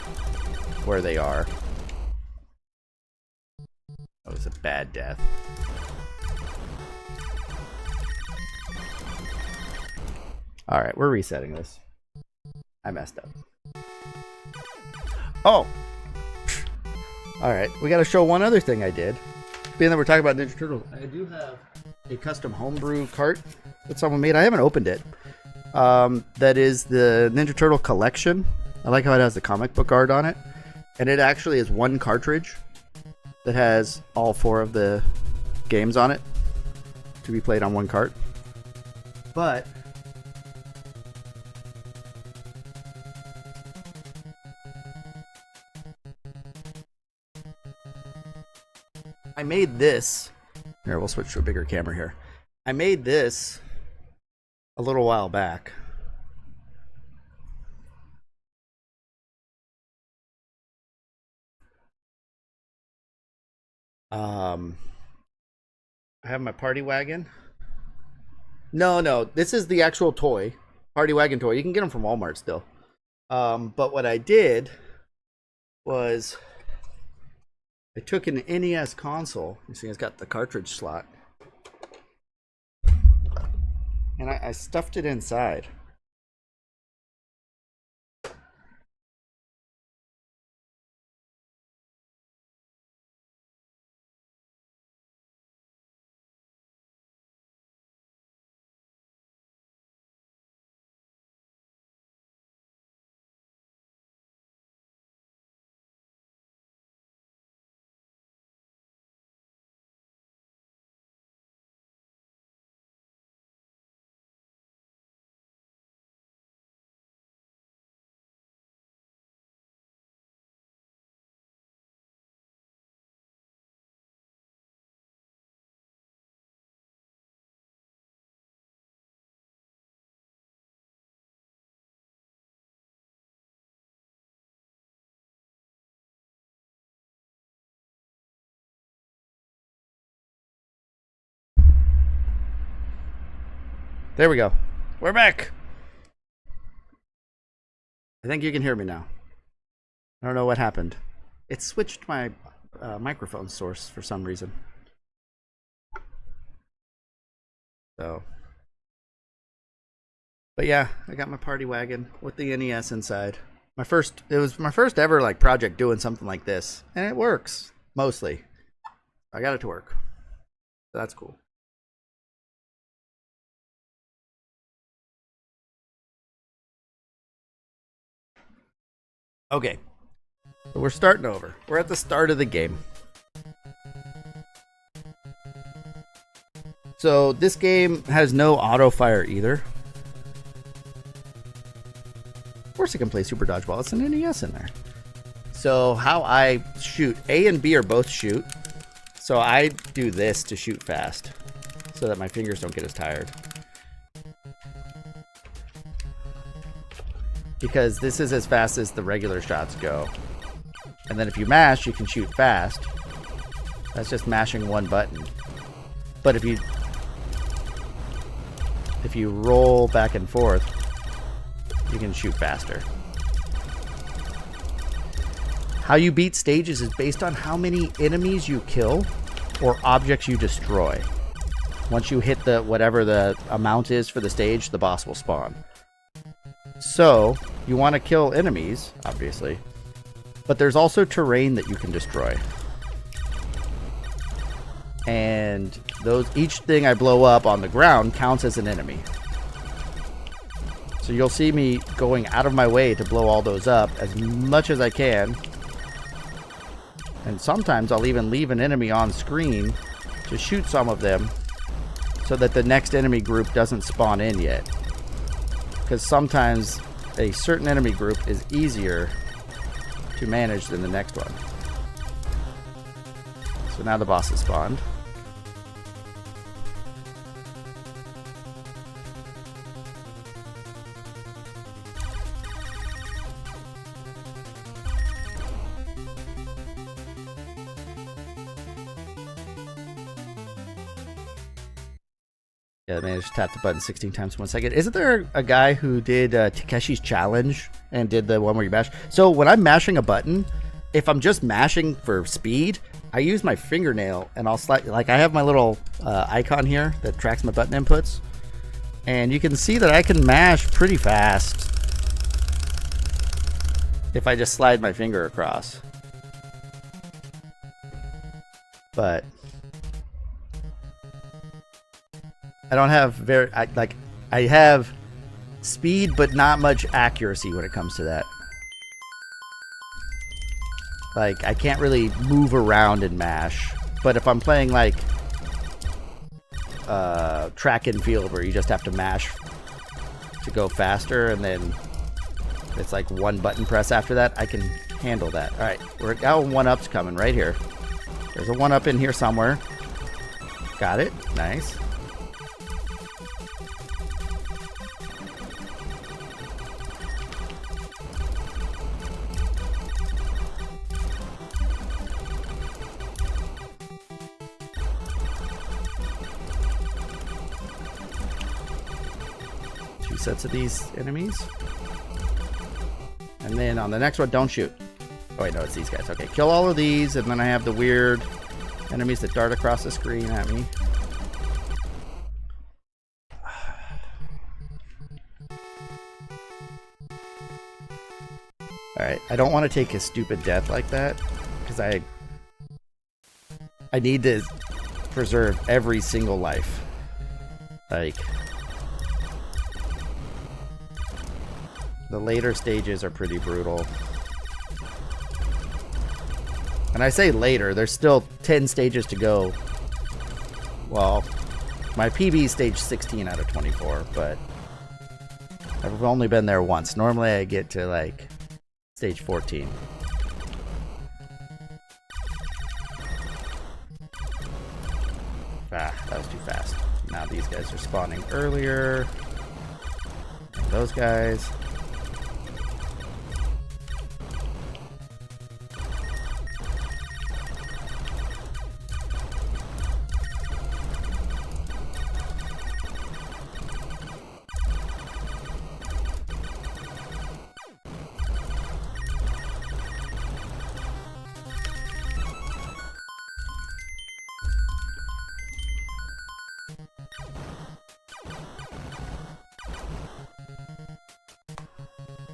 where they are. That was a bad death. Alright, we're resetting this. I messed up. Oh! Alright, we gotta show one other thing I did. Being that we're talking about Ninja Turtles, I do have a custom homebrew cart that someone made. I haven't opened it. That is the Ninja Turtle collection. I like how it has the comic book art on it. And it actually is one cartridge that has all 4 of the games on it to be played on one cart. But I made this. Here, we'll switch to a bigger camera here. I made this a little while back. I have my party wagon. No, this is the actual toy, party wagon toy. You can get them from Walmart still. But what I did was I took an NES console. You see, it's got the cartridge slot, and I stuffed it inside. There we go. We're back. I think you can hear me now. I don't know what happened. It switched my microphone source for some reason. So, but yeah, I got my party wagon with the NES inside. It was my first ever like project doing something like this, and it works mostly. I got it to work. So that's cool. Okay, so we're starting over. We're at the start of the game. So this game has no auto fire either. Of course I can play Super Dodgeball. It's an NES in there. So how I shoot, A and B are both shoot. So I do this to shoot fast so that my fingers don't get as tired. Because this is as fast as the regular shots go. And then if you mash, you can shoot fast. That's just mashing one button. But if you roll back and forth, you can shoot faster. How you beat stages is based on how many enemies you kill or objects you destroy. Once you hit whatever the amount is for the stage, the boss will spawn. So, you want to kill enemies, obviously, but there's also terrain that you can destroy. And each thing I blow up on the ground counts as an enemy. So you'll see me going out of my way to blow all those up as much as I can. And sometimes I'll even leave an enemy on screen to shoot some of them so that the next enemy group doesn't spawn in yet. Because sometimes a certain enemy group is easier to manage than the next one. So now the boss has spawned. Yeah, I managed to tap the button 16 times in 1 second. Isn't there a guy who did Takeshi's Challenge and did the one where you mash? So when I'm mashing a button, if I'm just mashing for speed, I use my fingernail and I'll slide. Like I have my little icon here that tracks my button inputs. And you can see that I can mash pretty fast if I just slide my finger across. But I don't have I have speed, but not much accuracy when it comes to that. Like, I can't really move around and mash. But if I'm playing, like, track and field, where you just have to mash to go faster, and then it's like one button press after that, I can handle that. Alright, we're got a 1-up's coming right here. There's a 1-up in here somewhere. Got it. Nice. sets of these enemies. And then on the next one, don't shoot. Oh wait, no, it's these guys. Okay, kill all of these, and then I have the weird enemies that dart across the screen at me. Alright, I don't want to take a stupid death like that, because I need to preserve every single life. Like, the later stages are pretty brutal. And I say later, there's still 10 stages to go. Well, my PB is stage 16 out of 24, but I've only been there once. Normally I get to like stage 14. Ah, that was too fast. Now these guys are spawning earlier. And those guys.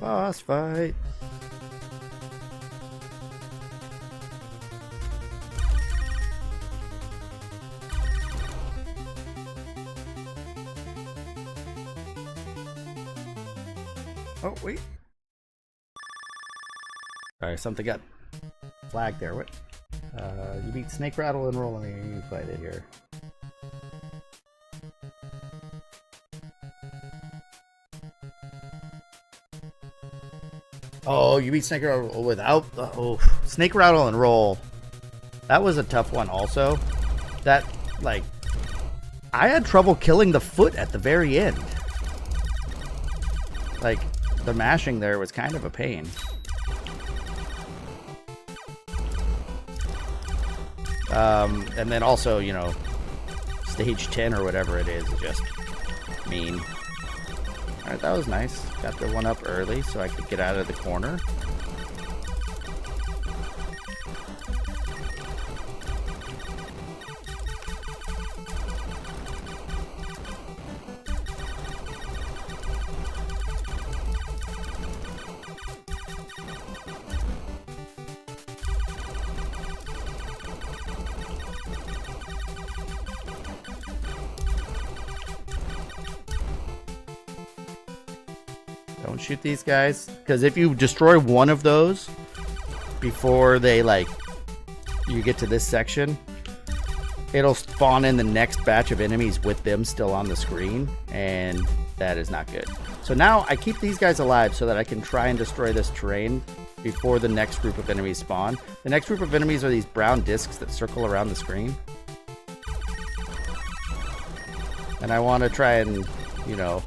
Boss fight. Oh, wait. Alright, something got flagged there. What? You beat Snake Rattle and Roll. Let me fight it here. Oh, you beat Snake Rattle without... Oh, Snake Rattle and Roll. That was a tough one also. That, like... I had trouble killing the foot at the very end. Like, the mashing there was kind of a pain. And then also, you know, stage 10 or whatever it is just mean. Alright, that was nice. Got the one up early so I could get out of the corner. Don't shoot these guys, because if you destroy one of those before they, like, you get to this section, it'll spawn in the next batch of enemies with them still on the screen, and that is not good. So now I keep these guys alive so that I can try and destroy this terrain before the next group of enemies spawn. The next group of enemies are these brown discs that circle around the screen. And I want to try and, you know,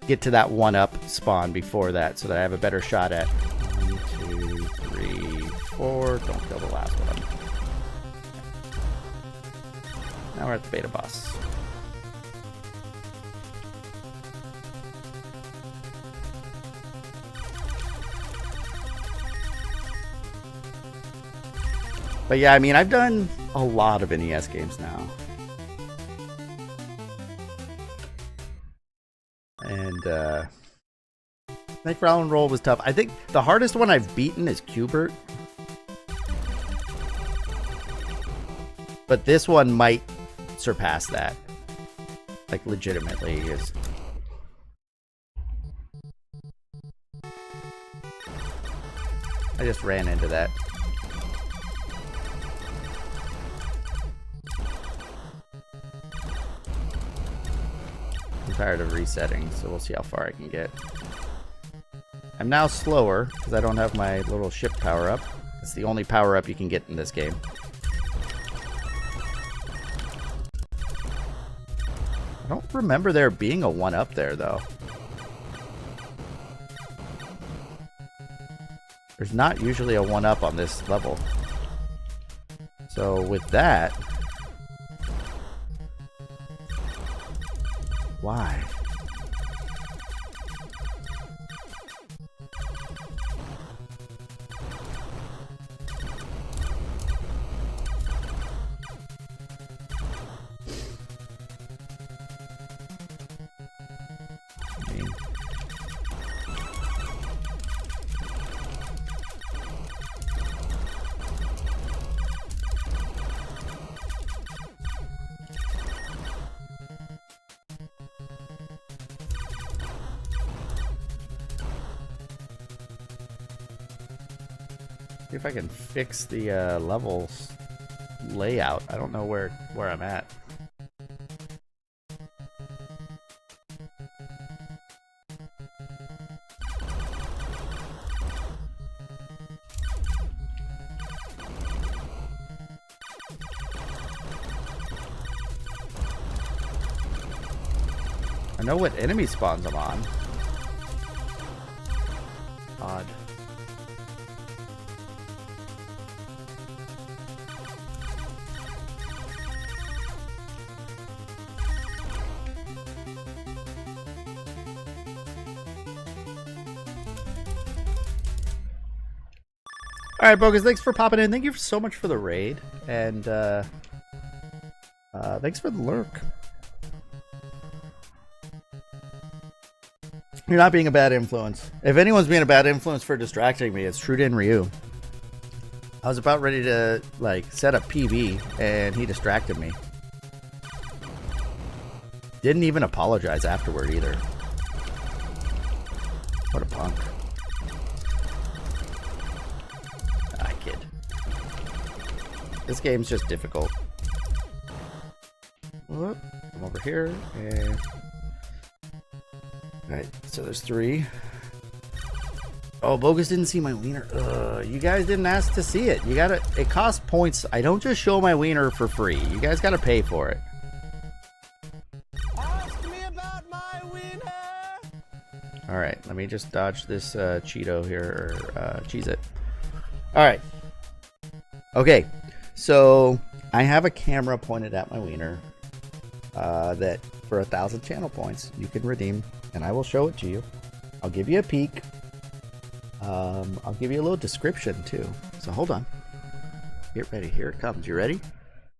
get to that one-up spawn before that so that I have a better shot at 1, 2, 3, 4. Don't kill the last one. Now we're at the beta boss. But yeah, I mean, I've done a lot of NES games now. And Snake Rattle and Roll was tough. I think the hardest one I've beaten is Qbert. But this one might surpass that. Like, legitimately is. I just ran into that. I'm tired of resetting, so we'll see how far I can get. I'm now slower because I don't have my little ship power up. It's the only power up you can get in this game. I don't remember there being a one up there though. There's not usually a one up on this level. So with that, Why? See if I can fix the levels layout. I don't know where I'm at. I know what enemy spawns I'm on. Odd. All right, Bogus, thanks for popping in. Thank you so much for the raid, and thanks for the lurk. You're not being a bad influence. If anyone's being a bad influence for distracting me, it's Truden Ryu. I was about ready to like set up PB, and he distracted me. Didn't even apologize afterward either. What a punk. Kid. This game's just difficult. Whoop. Come over here and alright, so there's 3. Oh, Bogus didn't see my wiener. You guys didn't ask to see it. You gotta, it costs points. I don't just show my wiener for free. You guys gotta pay for it. Ask me about my wiener. Alright, let me just dodge this Cheeto here, or cheese it. Alright. Okay, so I have a camera pointed at my wiener that for 1,000 channel points you can redeem, and I will show it to you. I'll give you a peek. I'll give you a little description too. So hold on. Get ready. Here it comes. You ready?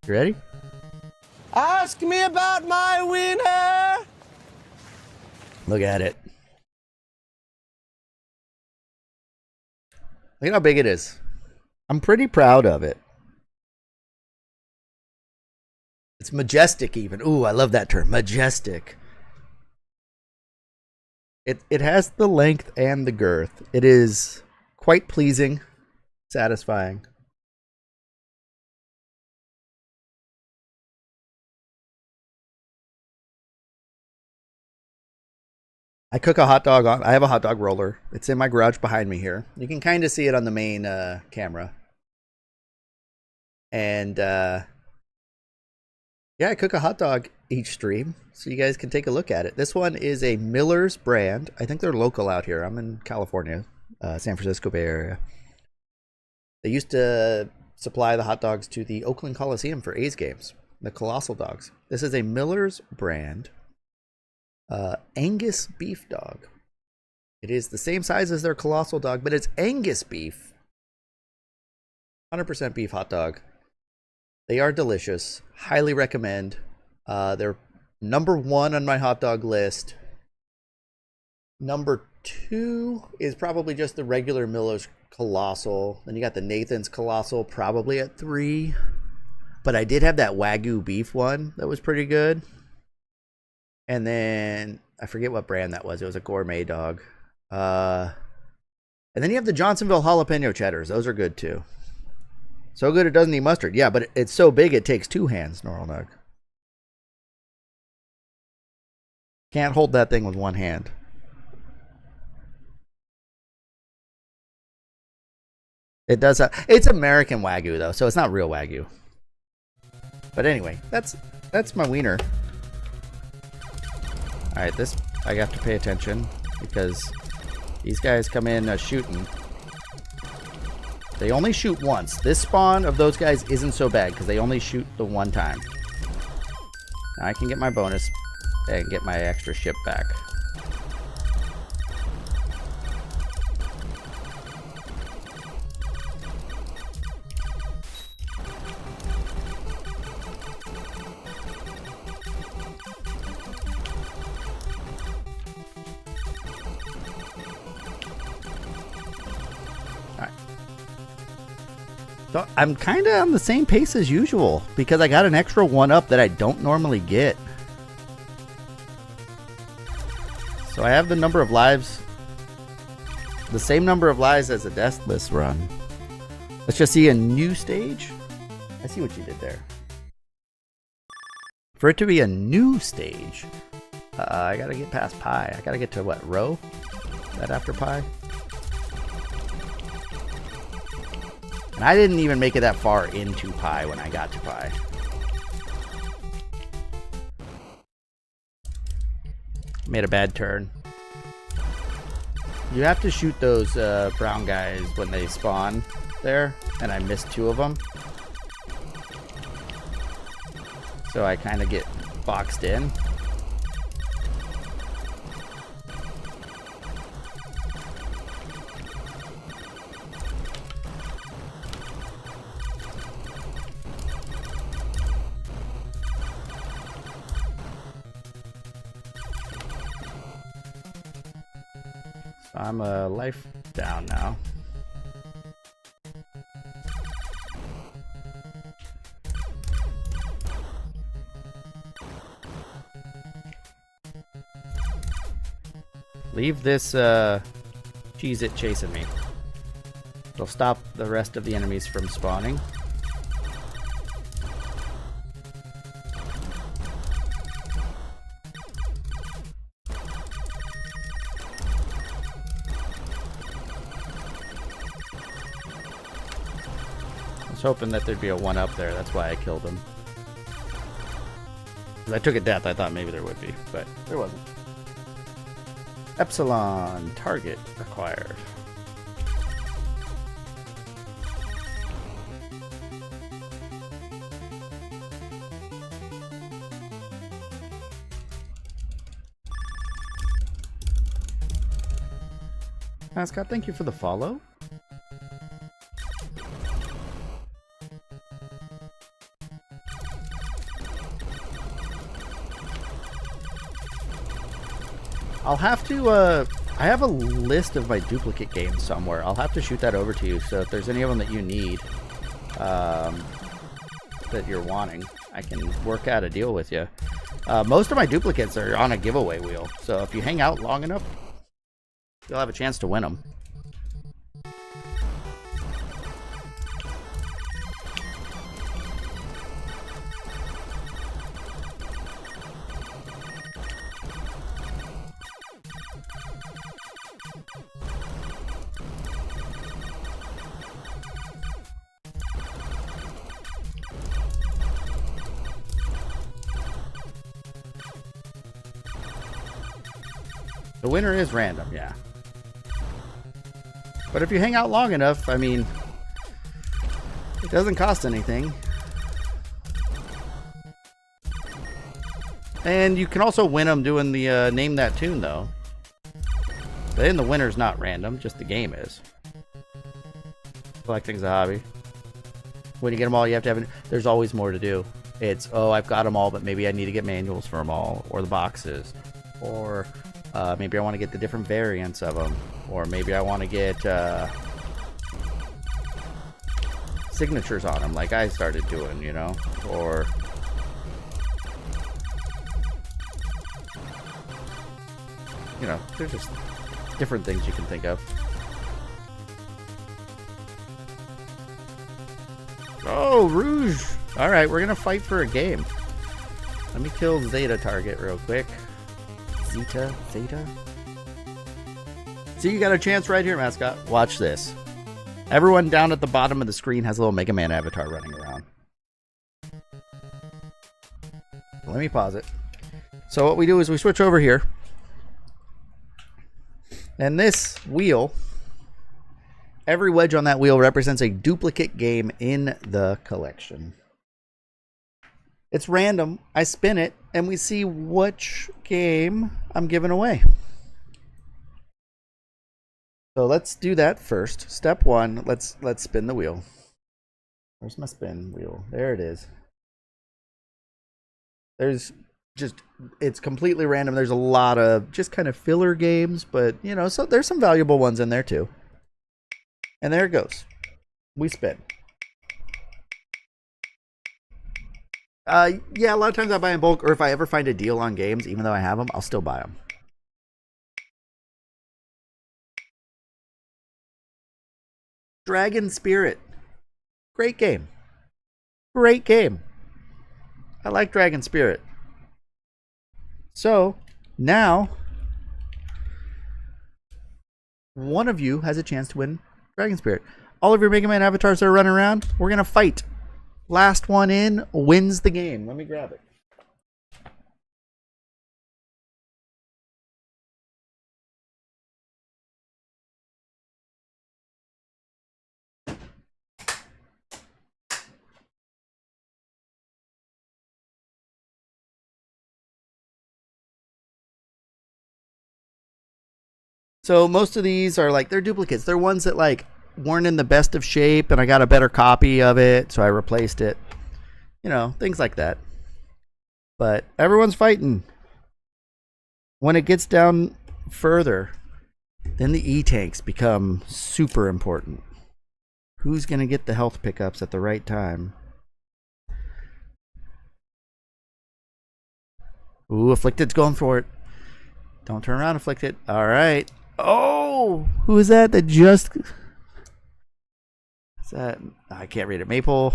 You ready? Ask me about my wiener. Look at it. Look at how big it is. I'm pretty proud of it. It's majestic even. Ooh, I love that term. Majestic. It has the length and the girth. It is quite pleasing, satisfying. I cook a hot dog on. I have a hot dog roller. It's in my garage behind me here. You can kind of see it on the main camera. And yeah, I cook a hot dog each stream, so you guys can take a look at it. This one is a Miller's brand. I think they're local out here. I'm in California, San Francisco Bay Area. They used to supply the hot dogs to the Oakland Coliseum for A's games, the Colossal Dogs. This is a Miller's brand Angus beef dog. It is the same size as their Colossal dog, but it's Angus beef. 100% beef hot dog. They are delicious. Highly recommend. They're number 1 on my hot dog list. Number 2 is probably just the regular Miller's Colossal. Then you got the Nathan's Colossal probably at 3. But I did have that Wagyu beef one that was pretty good. And then I forget what brand that was. It was a gourmet dog. And then you have the Johnsonville jalapeno cheddars. Those are good too. So good it doesn't need mustard. Yeah, but it's so big it takes 2 hands, Normal. Can't hold that thing with 1 hand. It does. It's American Wagyu though, so it's not real Wagyu. But anyway, that's my wiener. All right, this I have to pay attention because these guys come in shooting. They only shoot once. This spawn of those guys isn't so bad because they only shoot the 1 time. Now I can get my bonus. and get my extra ship back. So I'm kind of on the same pace as usual because I got an extra 1-up that I don't normally get. So I have the number of lives, the same number of lives as a Deathless run. Let's just see a new stage. I see what you did there. For it to be a new stage, I gotta get past Pi. I gotta get to what, Row? Is that after Pi? And I didn't even make it that far into Pi when I got to Pi. Made a bad turn. You have to shoot those brown guys when they spawn there, and I missed 2 of them. So I kind of get boxed in. I'm a life down now. Leave this Cheez-It chasing me. It'll stop the rest of the enemies from spawning. I was hoping that there'd be a 1-up there. That's why I killed him. I took a death. I thought maybe there would be, but there wasn't. Epsilon target acquired. Mascot, thank you for the follow. I'll have to, I have a list of my duplicate games somewhere. I'll have to shoot that over to you, so if there's any of them that you need, that you're wanting, I can work out a deal with you. Most of my duplicates are on a giveaway wheel, so if you hang out long enough, you'll have a chance to win them. The winner is random, yeah. But if you hang out long enough, I mean, it doesn't cost anything. And you can also win them doing the name that tune, though. Then the winner's not random, just the game is. Collecting's a hobby. When you get them all, you have to have... There's always more to do. It's, oh, I've got them all, but maybe I need to get manuals for them all, or the boxes, or... maybe I want to get the different variants of them, or maybe I want to get signatures on them like I started doing, you know, or you know, there's just different things you can think of. Oh, Rouge! Alright, we're gonna fight for a game. Let me kill Zeta target real quick. Zeta? See, you got a chance right here, Mascot. Watch this. Everyone down at the bottom of the screen has a little Mega Man avatar running around. Let me pause it. So what we do is we switch over here. And this wheel, every wedge on that wheel represents a duplicate game in the collection. It's random. I spin it, and we see which game I'm giving away. So let's do that first. Step 1, let's spin the wheel. Where's my spin wheel? There it is. There's just, it's completely random. There's a lot of just kind of filler games, but you know, so there's some valuable ones in there too. And there it goes. We spin. Yeah, a lot of times I buy in bulk, or if I ever find a deal on games, even though I have them, I'll still buy them. Dragon Spirit. Great game. Great game. I like Dragon Spirit. So, now, one of you has a chance to win Dragon Spirit. All of your Mega Man avatars that are running around, we're going to fight. Last one in wins the game. Let me grab it. So most of these are like, they're duplicates. They're ones that like weren't in the best of shape and I got a better copy of it, so I replaced it. You know, things like that. But everyone's fighting. When it gets down further, then the E-tanks become super important. Who's going to get the health pickups at the right time? Ooh, Afflicted's going for it. Don't turn around, Afflicted. All right. Oh, who is that just... Is that... I can't read it. Maple.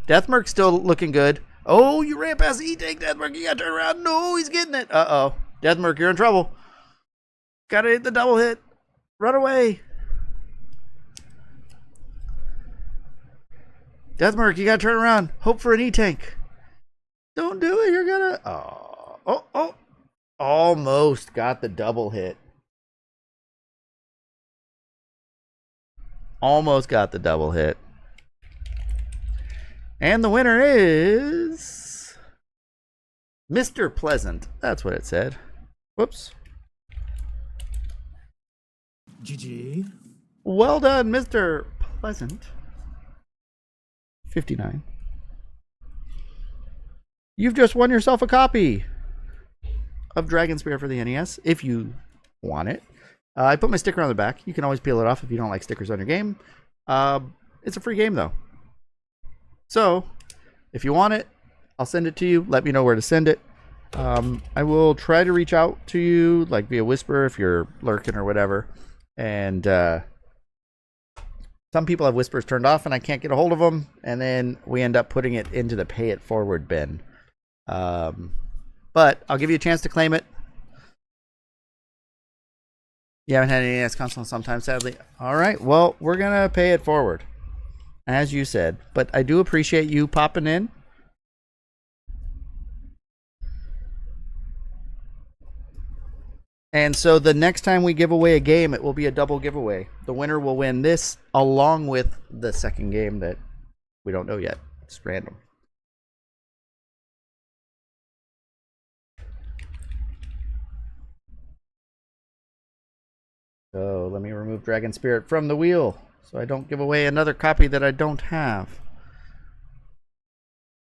Deathmark's still looking good. Oh, you ran past the E-tank, Deathmark. You got to turn around. No, he's getting it. Uh-oh. Deathmark, you're in trouble. Got to hit the double hit. Run away. Deathmark, you got to turn around. Hope for an E-tank. Don't do it. You're going to... Oh. Almost got the double hit. Almost got the double hit. And the winner is Mr. Pleasant. That's what it said. Whoops. GG. Well done, Mr. Pleasant. 59. You've just won yourself a copy of Dragon Spirit for the NES, if you want it. I put my sticker on the back. You can always peel it off if you don't like stickers on your game. It's a free game, though. So, if you want it, I'll send it to you. Let me know where to send it. I will try to reach out to you, like via Whisper, if you're lurking or whatever. And some people have Whispers turned off, and I can't get a hold of them. And then we end up putting it into the Pay It Forward bin. But I'll give you a chance to claim it. You haven't had any NES console sometime, sadly. All right, well, we're going to pay it forward, as you said. But I do appreciate you popping in. And so the next time we give away a game, it will be a double giveaway. The winner will win this along with the second game that we don't know yet. It's random. So let me remove Dragon Spirit from the wheel so I don't give away another copy that I don't have.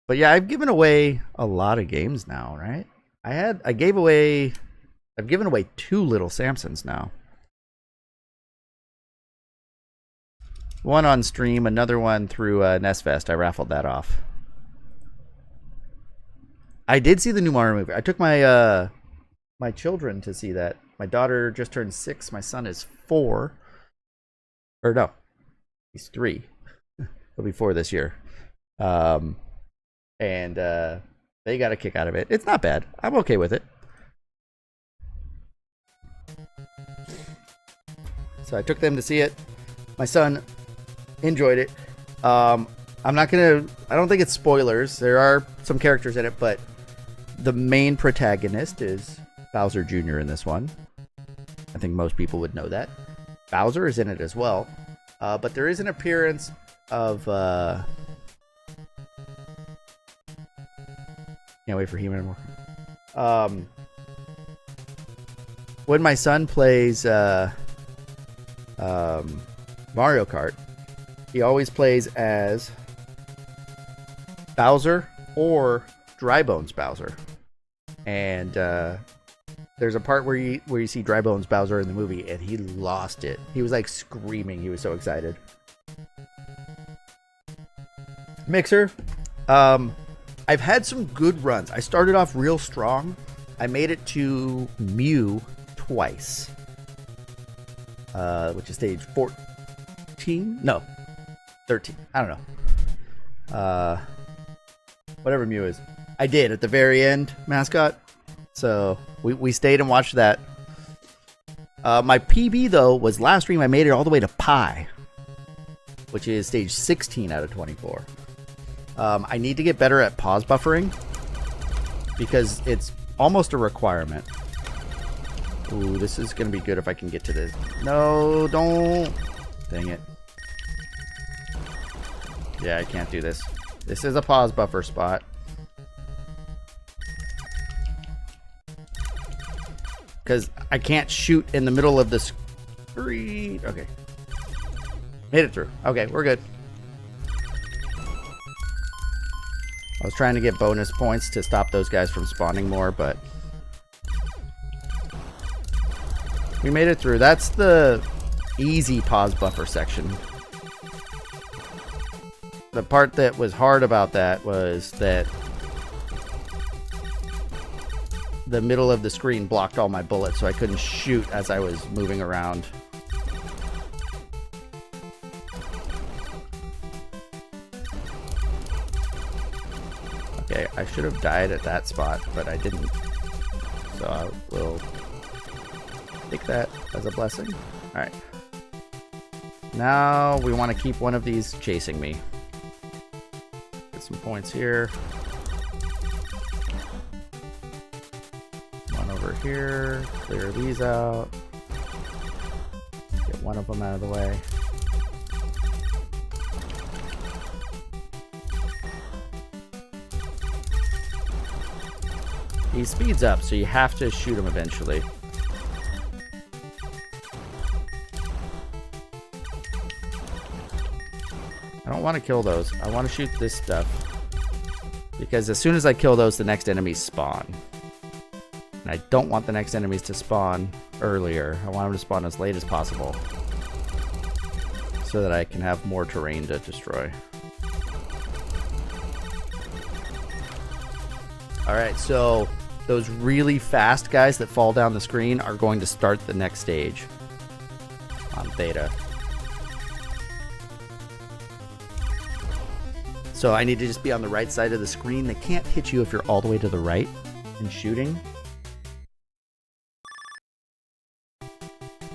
But yeah, I've given away a lot of games now, right? I've given away 2 Little Samsons now. One on stream, another one through NES Fest. I raffled that off. I did see the new Mario movie. I took my my children to see that. My daughter just turned 6. My son is 4. Or no, he's 3. He'll be 4 this year. And they got a kick out of it. It's not bad. I'm okay with it. So I took them to see it. My son enjoyed it. I don't think it's spoilers. There are some characters in it, but the main protagonist is Bowser Jr. in this one. I think most people would know that. Bowser is in it as well. But there is an appearance of Can't wait for He-Man more. When my son plays Mario Kart, he always plays as Bowser or Dry Bones Bowser. And there's a part where you see Dry Bones Bowser in the movie, and he lost it. He was like screaming. He was so excited. Mixer. I've had some good runs. I started off real strong. I made it to Mew twice, which is stage 14. No, 13. I don't know. Whatever Mew is. I did at the very end, mascot. So we stayed and watched that. My PB though was last stream. I made it all the way to Pi, which is stage 16 out of 24. I need to get better at pause buffering because it's almost a requirement. Ooh, this is gonna be good if I can get to this. No, don't. Dang it. Yeah, I can't do this. This is a pause buffer spot. Because I can't shoot in the middle of the screen. Okay. Made it through. Okay, we're good. I was trying to get bonus points to stop those guys from spawning more, but we made it through. That's the easy pause buffer section. The part that was hard about that was that the middle of the screen blocked all my bullets, so I couldn't shoot as I was moving around. Okay, I should have died at that spot, but I didn't. So I will take that as a blessing. Alright. Now we want to keep one of these chasing me. Get some points here. One over here. Clear these out. Get one of them out of the way. He speeds up, so you have to shoot him eventually. I don't want to kill those. I want to shoot this stuff. Because as soon as I kill those, the next enemies spawn. And I don't want the next enemies to spawn earlier. I want them to spawn as late as possible. So that I can have more terrain to destroy. Alright, so those really fast guys that fall down the screen are going to start the next stage on beta. So I need to just be on the right side of the screen. They can't hit you if you're all the way to the right and shooting.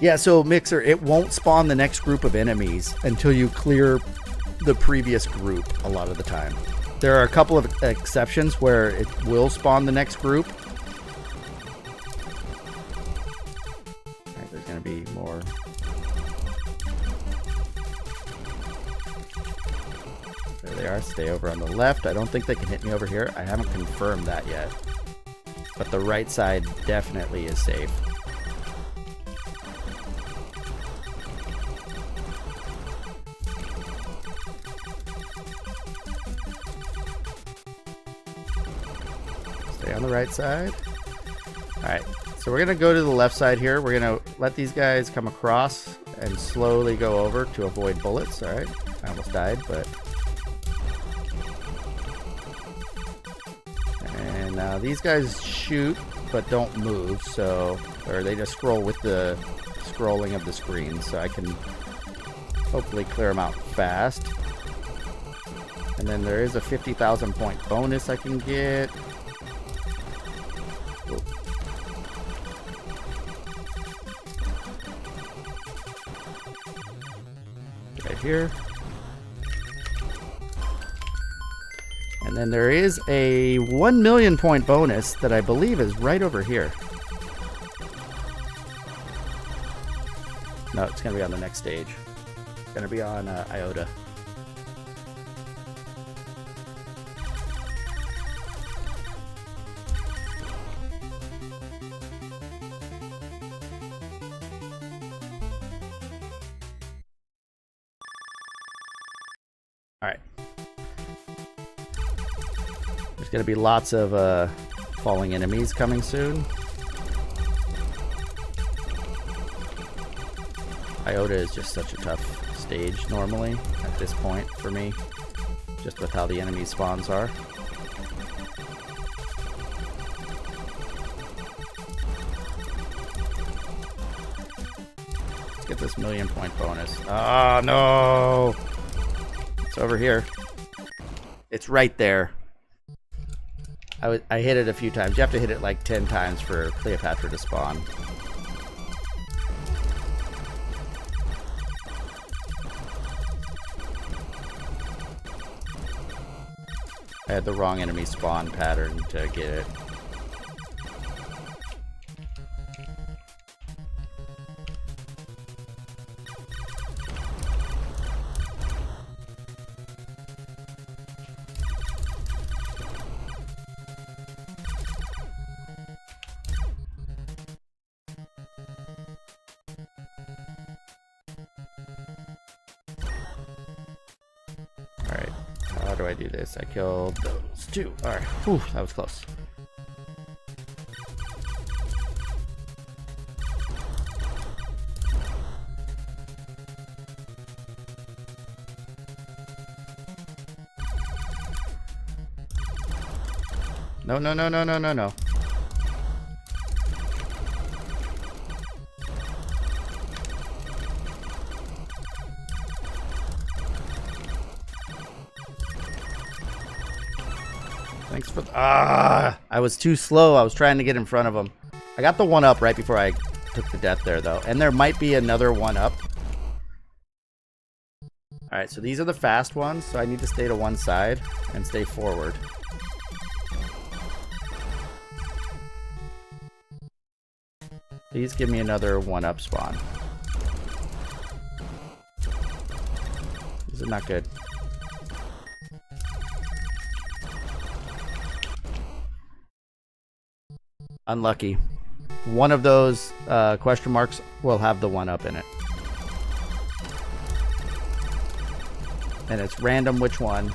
Yeah, so Mixer, it won't spawn the next group of enemies until you clear the previous group a lot of the time. There are a couple of exceptions where it will spawn the next group. Alright, there's going to be more. There they are. Stay over on the left. I don't think they can hit me over here. I haven't confirmed that yet. But the right side definitely is safe. On the right side. Alright, so we're going to go to the left side here. We're going to let these guys come across and slowly go over to avoid bullets. Alright, I almost died, but... And now these guys shoot, but don't move, so... Or they just scroll with the scrolling of the screen, so I can hopefully clear them out fast. And then there is a 50,000 point bonus I can get. Right here. And then there is a 1 million point bonus that I believe is right over here. No, it's going to be on the next stage. It's going to be on Iota. Alright. There's going to be lots of falling enemies coming soon. Iota is just such a tough stage normally at this point for me, just with how the enemy spawns are. Let's get this 1,000,000 point bonus. Oh no! It's over here. It's right there. I hit it a few times. You have to hit it like 10 times for Cleopatra to spawn. I had the wrong enemy spawn pattern to get it. Alright, how do I do this? I killed those two. Alright, whew, that was close. No, no, no, no, no, no, no. Thanks for I was too slow. I was trying to get in front of him. I got the one up right before I took the death there, though. And there might be another one up. Alright, so these are the fast ones. So I need to stay to one side and stay forward. Please give me another one-up spawn. This is not good. Unlucky. One of those question marks will have the one-up in it. And it's random which one.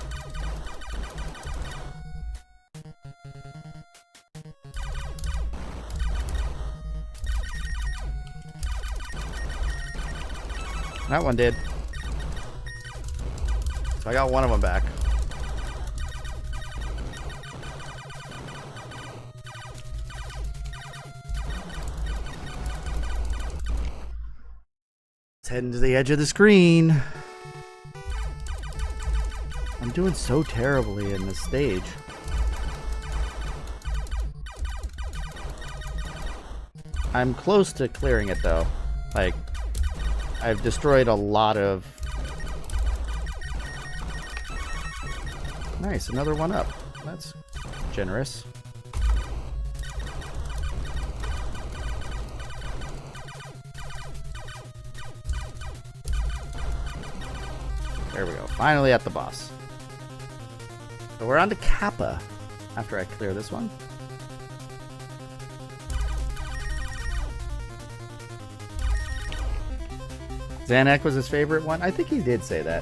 That one did. So I got one of them back. Let's head into the edge of the screen. I'm doing so terribly in this stage. I'm close to clearing it though. Like, I've destroyed a lot of... Nice, another one up. That's generous. There we go. Finally at the boss. So we're on to Kappa after I clear this one. Zanuck was his favorite one? I think he did say that.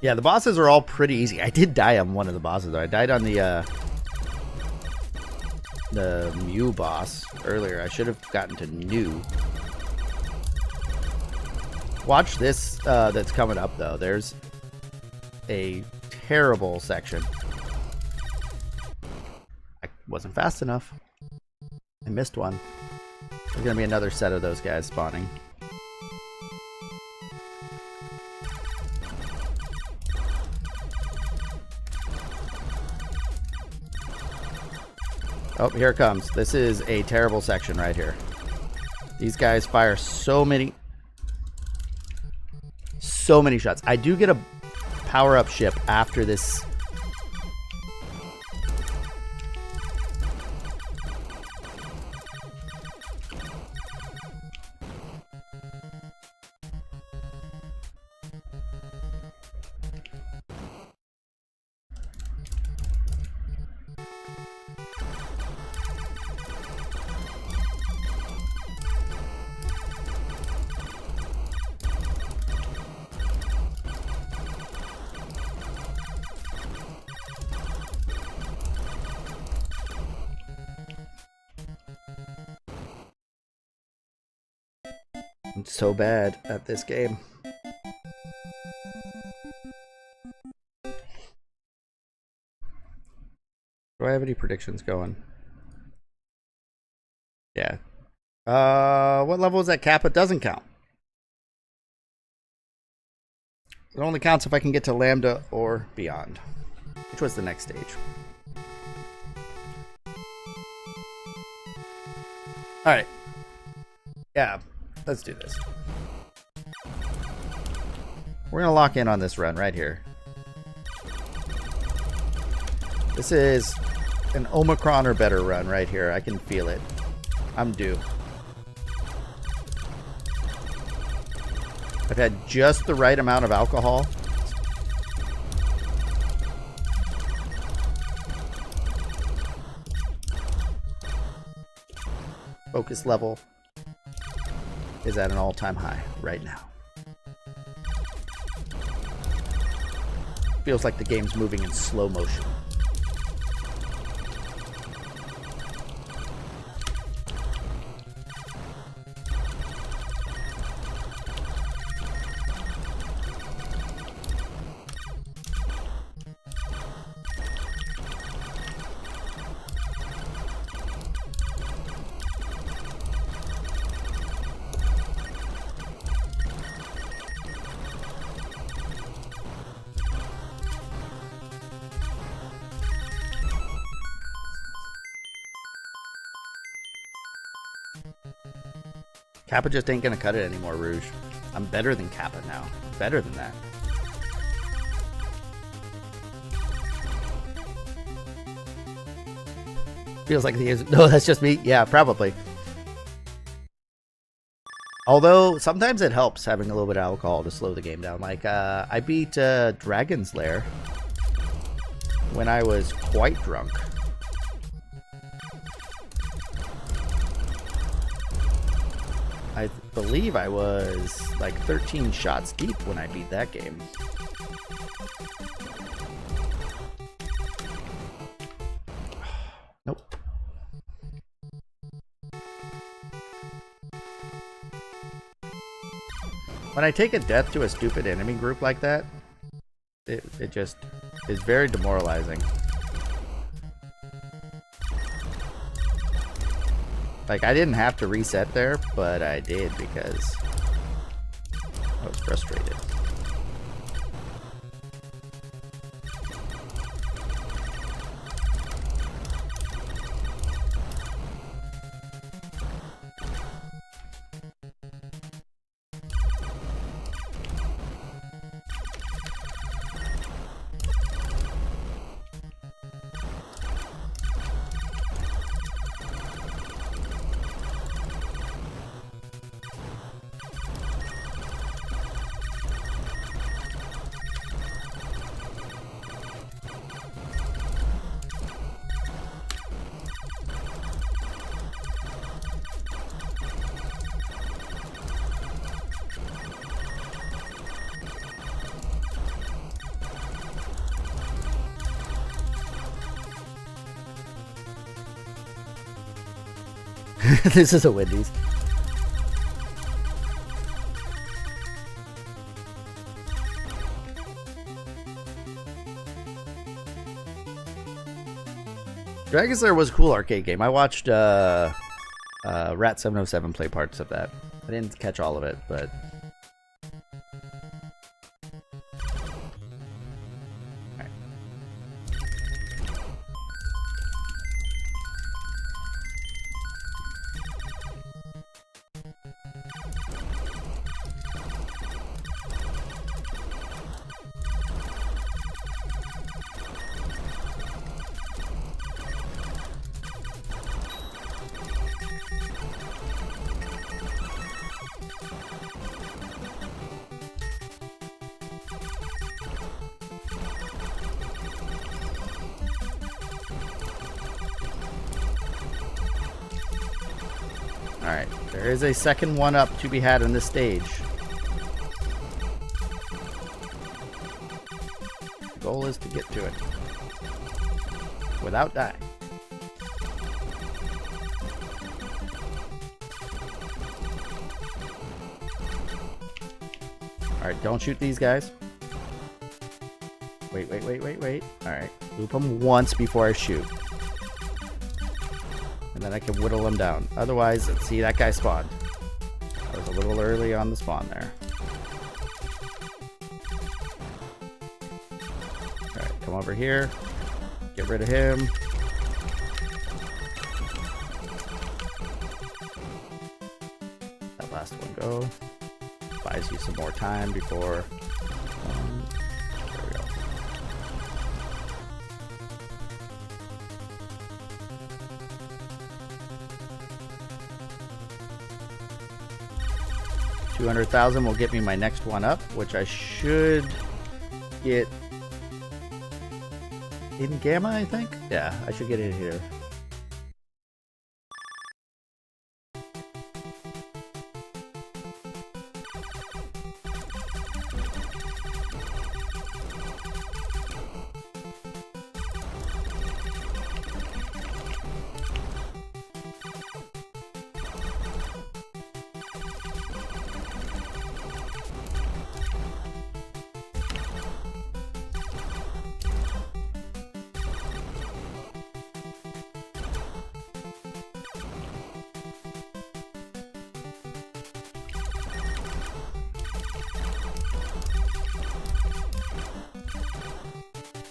Yeah, the bosses are all pretty easy. I did die on one of the bosses though. I died on the Mew boss earlier. I should have gotten to New. Watch this that's coming up though. There's a terrible section. I wasn't fast enough. I missed one. There's gonna be another set of those guys spawning. Oh, here it comes. This is a terrible section right here. These guys fire so many shots. I do get a power-up ship after this. I'm so bad at this game. Do I have any predictions going? Yeah. What level is that cap? It doesn't count. It only counts if I can get to Lambda or beyond, which was the next stage. Alright. Yeah, let's do this. We're gonna lock in on this run right here. This is an Omicron or better run right here. I can feel it. I'm due. I've had just the right amount of alcohol. Focus level is at an all-time high right now. Feels like the game's moving in slow motion. Kappa just ain't gonna cut it anymore, Rouge. I'm better than Kappa now. Better than that. Feels like the game's... No, that's just me. Yeah, probably. Although, sometimes it helps having a little bit of alcohol to slow the game down. Like, I beat Dragon's Lair when I was quite drunk. I believe I was like 13 shots deep when I beat that game. Nope. When I take a death to a stupid enemy group like that, it just is very demoralizing. Like, I didn't have to reset there, but I did because I was frustrated. This is a Wendy's. Dragon's Lair was a cool arcade game. I watched Rat 707 play parts of that. I didn't catch all of it, but... Alright, there is a second one up to be had in this stage. The goal is to get to it without dying. Alright, don't shoot these guys. Wait. Alright, loop them once before I shoot. And then I can whittle them down. Otherwise, let's see, that guy spawned. I was a little early on the spawn there. Alright, come over here. Get rid of him. That last one go. Buys you some more time before... there we go. $200,000 will get me my next one up, which I should get in Gamma, I think? Yeah, I should get it here.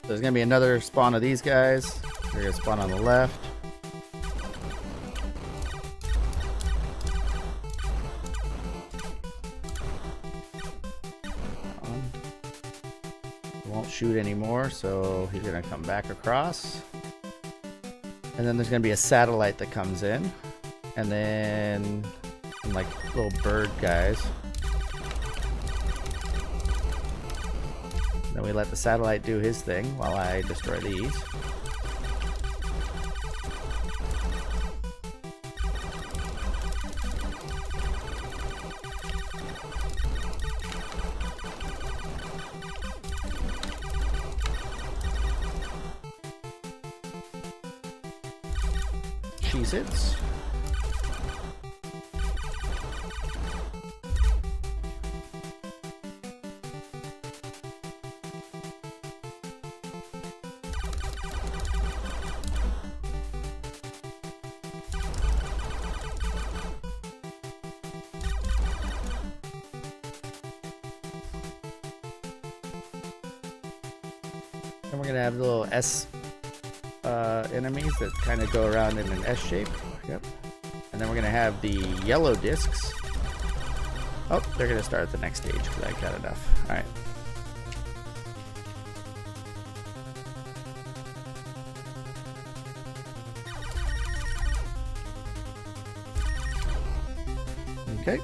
There's gonna be another spawn of these guys. They're gonna spawn on the left. He won't shoot anymore, so he's gonna come back across. And then there's gonna be a satellite that comes in. And then some, like, little bird guys. Then we let the satellite do his thing while I destroy these. Cheez-Its. And we're gonna have little S enemies that kind of go around in an S shape. Yep. And then we're gonna have the yellow discs. Oh, they're gonna start at the next stage because I got enough. All right. Okay.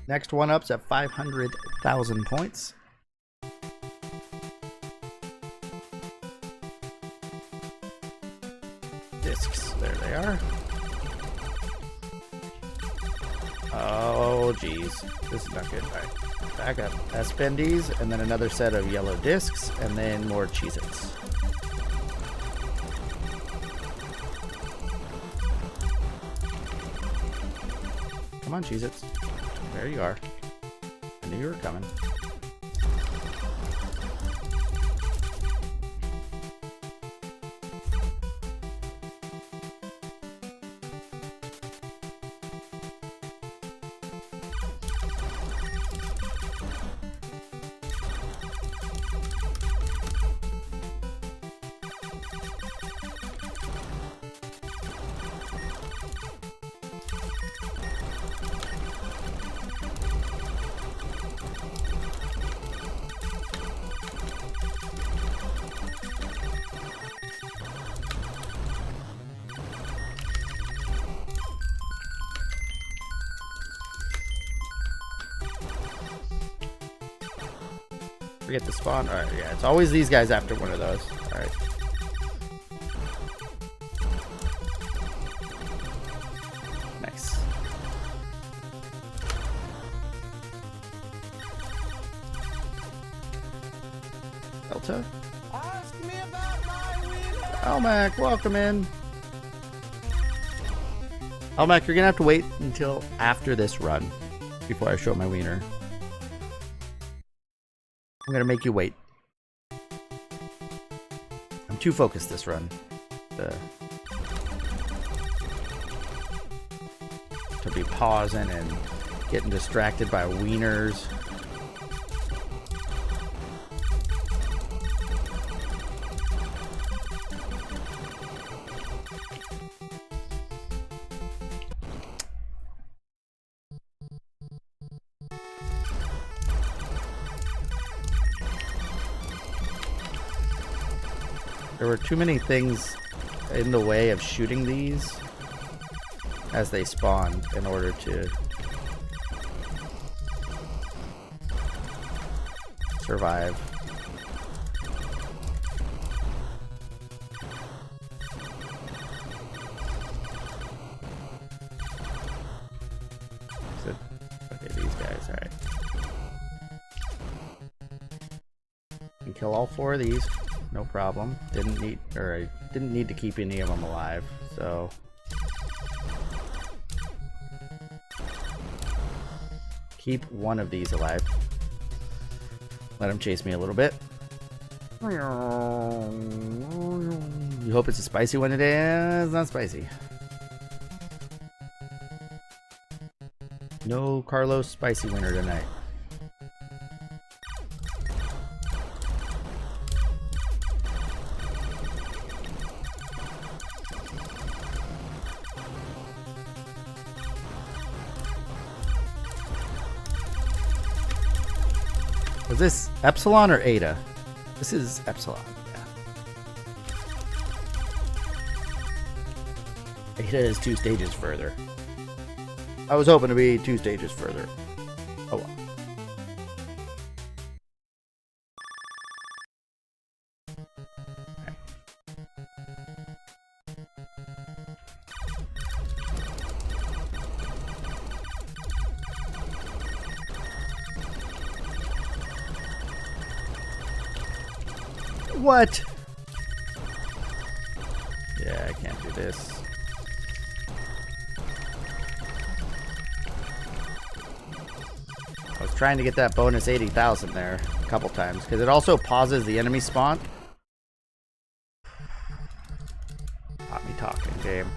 Next one up's at 500,000 points. Discs, there they are. Oh, geez. This is not good. All right. Back up. Spendies, and then another set of yellow discs, and then more Cheez-Its. Come on, Cheez-Its. There you are. I knew you were coming. Forget the spawn. Alright, yeah, it's always these guys after one of those. Alright. Nice. Delta. Ask me about my winner. Almac, welcome in. Oh, Mac, you're gonna have to wait until after this run before I show my wiener. I'm gonna make you wait. I'm too focused this run to be pausing and getting distracted by wieners. There were too many things in the way of shooting these as they spawned in order to survive. Okay, these guys, alright. Can kill all 4 of these. No problem. I didn't need to keep any of them alive, so keep one of these alive. Let him chase me a little bit. You hope it's a spicy one today? It's not spicy. No Carlos spicy winner tonight. Was this Epsilon or Eta? This is Epsilon, yeah. Eta is 2 stages further. I was hoping to be 2 stages further. Oh well. What? Yeah, I can't do this. I was trying to get that bonus 80,000 there a couple times because it also pauses the enemy spawn. Got me talking, game.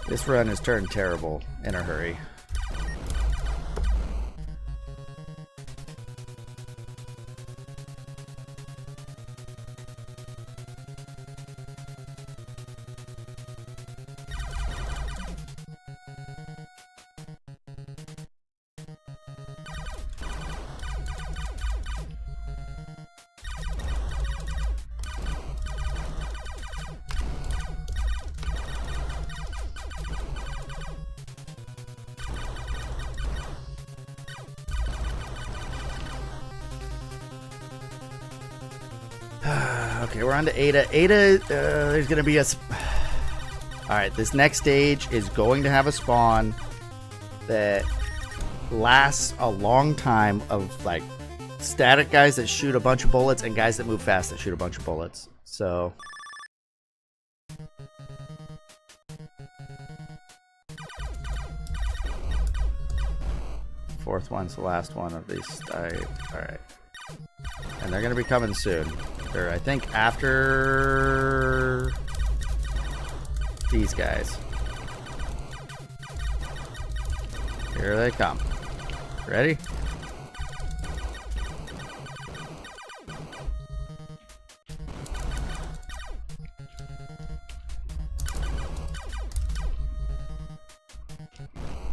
This run has turned terrible in a hurry. Okay, we're on to Eta. Eta, there's going to be a... Alright, this next stage is going to have a spawn that lasts a long time of, like, static guys that shoot a bunch of bullets and guys that move fast that shoot a bunch of bullets. So... Fourth one's the last one of these. Alright. And they're going to be coming soon. They're, I think, after these guys. Here they come. Ready?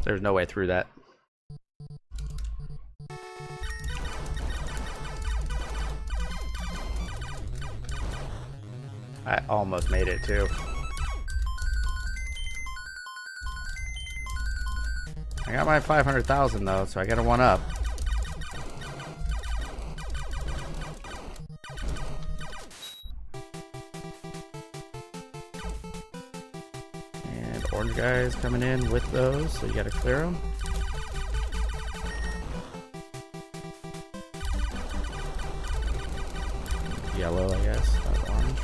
There's no way through that. I almost made it too. I got my 500,000 though, so I got a one up. And orange guys coming in with those, so you gotta clear them. Yellow, I guess, not orange.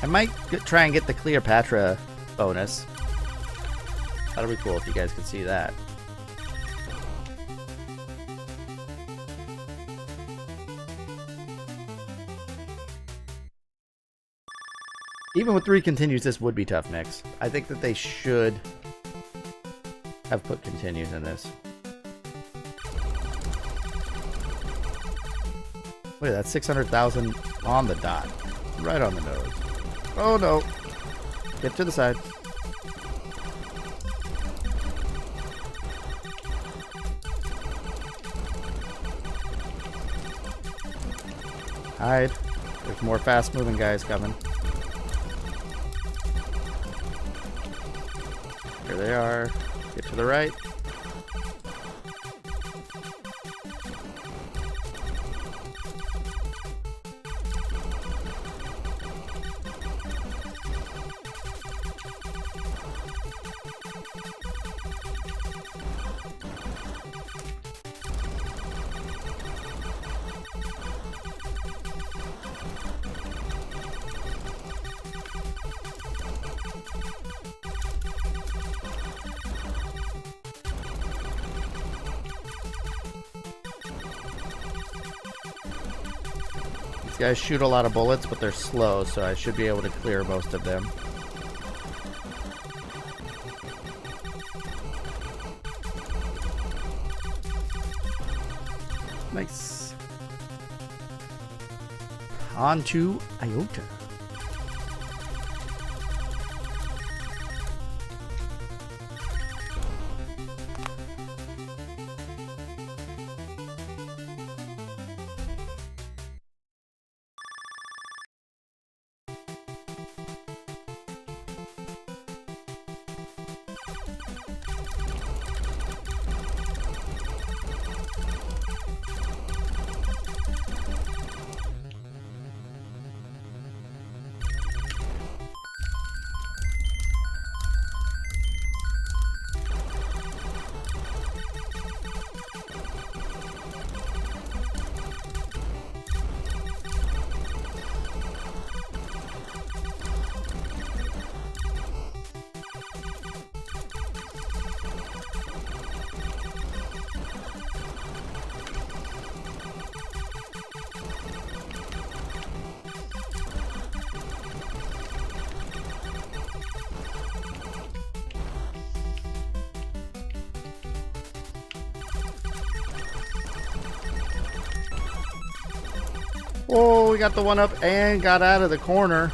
I might try and get the Cleopatra bonus. That'll be cool if you guys can see that. Even with 3 continues, this would be tough mix. I think that they should have put continues in this. Wait, that's 600,000 on the dot. Right on the nose. Oh no. Get to the side. Hide. There's more fast moving guys coming. Here they are. Get to the right. These guys shoot a lot of bullets, but they're slow, so I should be able to clear most of them. Nice. On to Iota. Oh, we got the one up and got out of the corner.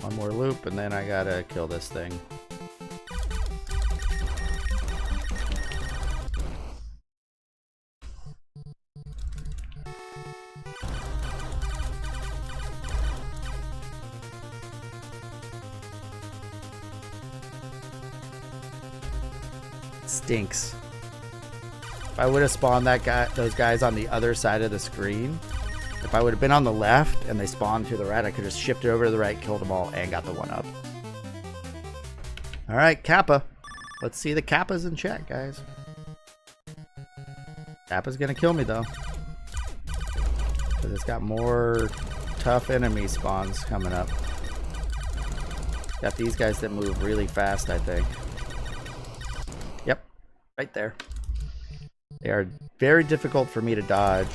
One more loop and then I gotta kill this thing. Stinks. If I would have spawned those guys on the other side of the screen, if I would have been on the left and they spawned to the right, I could have shifted over to the right, killed them all, and got the one up. Alright, Kappa. Let's see the Kappas in chat, guys. Kappa's gonna kill me, though. Because it's got more tough enemy spawns coming up. Got these guys that move really fast, I think. Yep, right there. They are very difficult for me to dodge.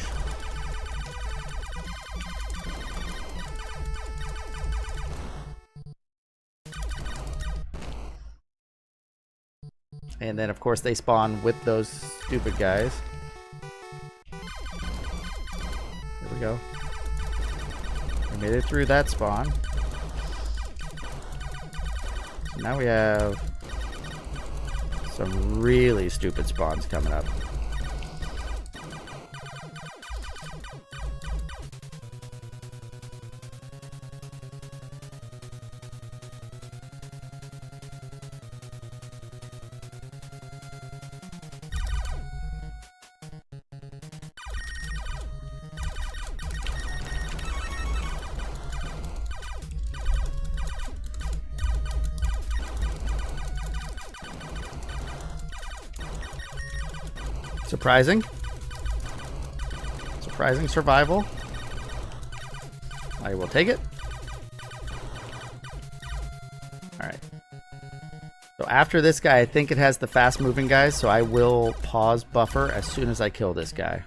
And then, of course, they spawn with those stupid guys. There we go. We made it through that spawn. So now we have some really stupid spawns coming up. Surprising. Surprising survival. I will take it. Alright. So after this guy, I think it has the fast moving guys, so I will pause buffer as soon as I kill this guy.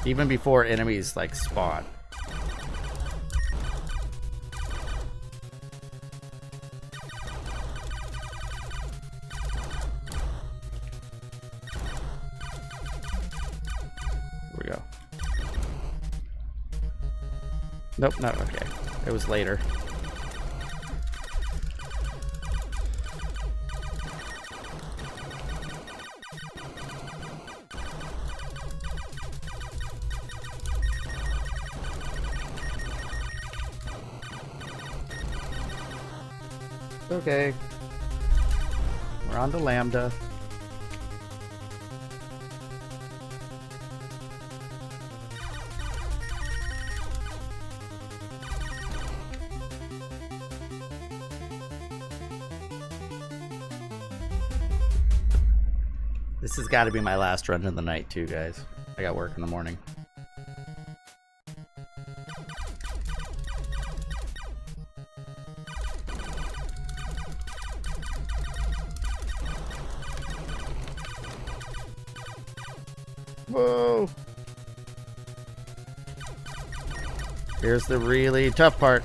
Even before enemies like spawn. Nope, no, okay. It was later. Okay. We're on to Lambda. This has got to be my last run of the night too, guys. I got work in the morning. Whoa! Here's the really tough part.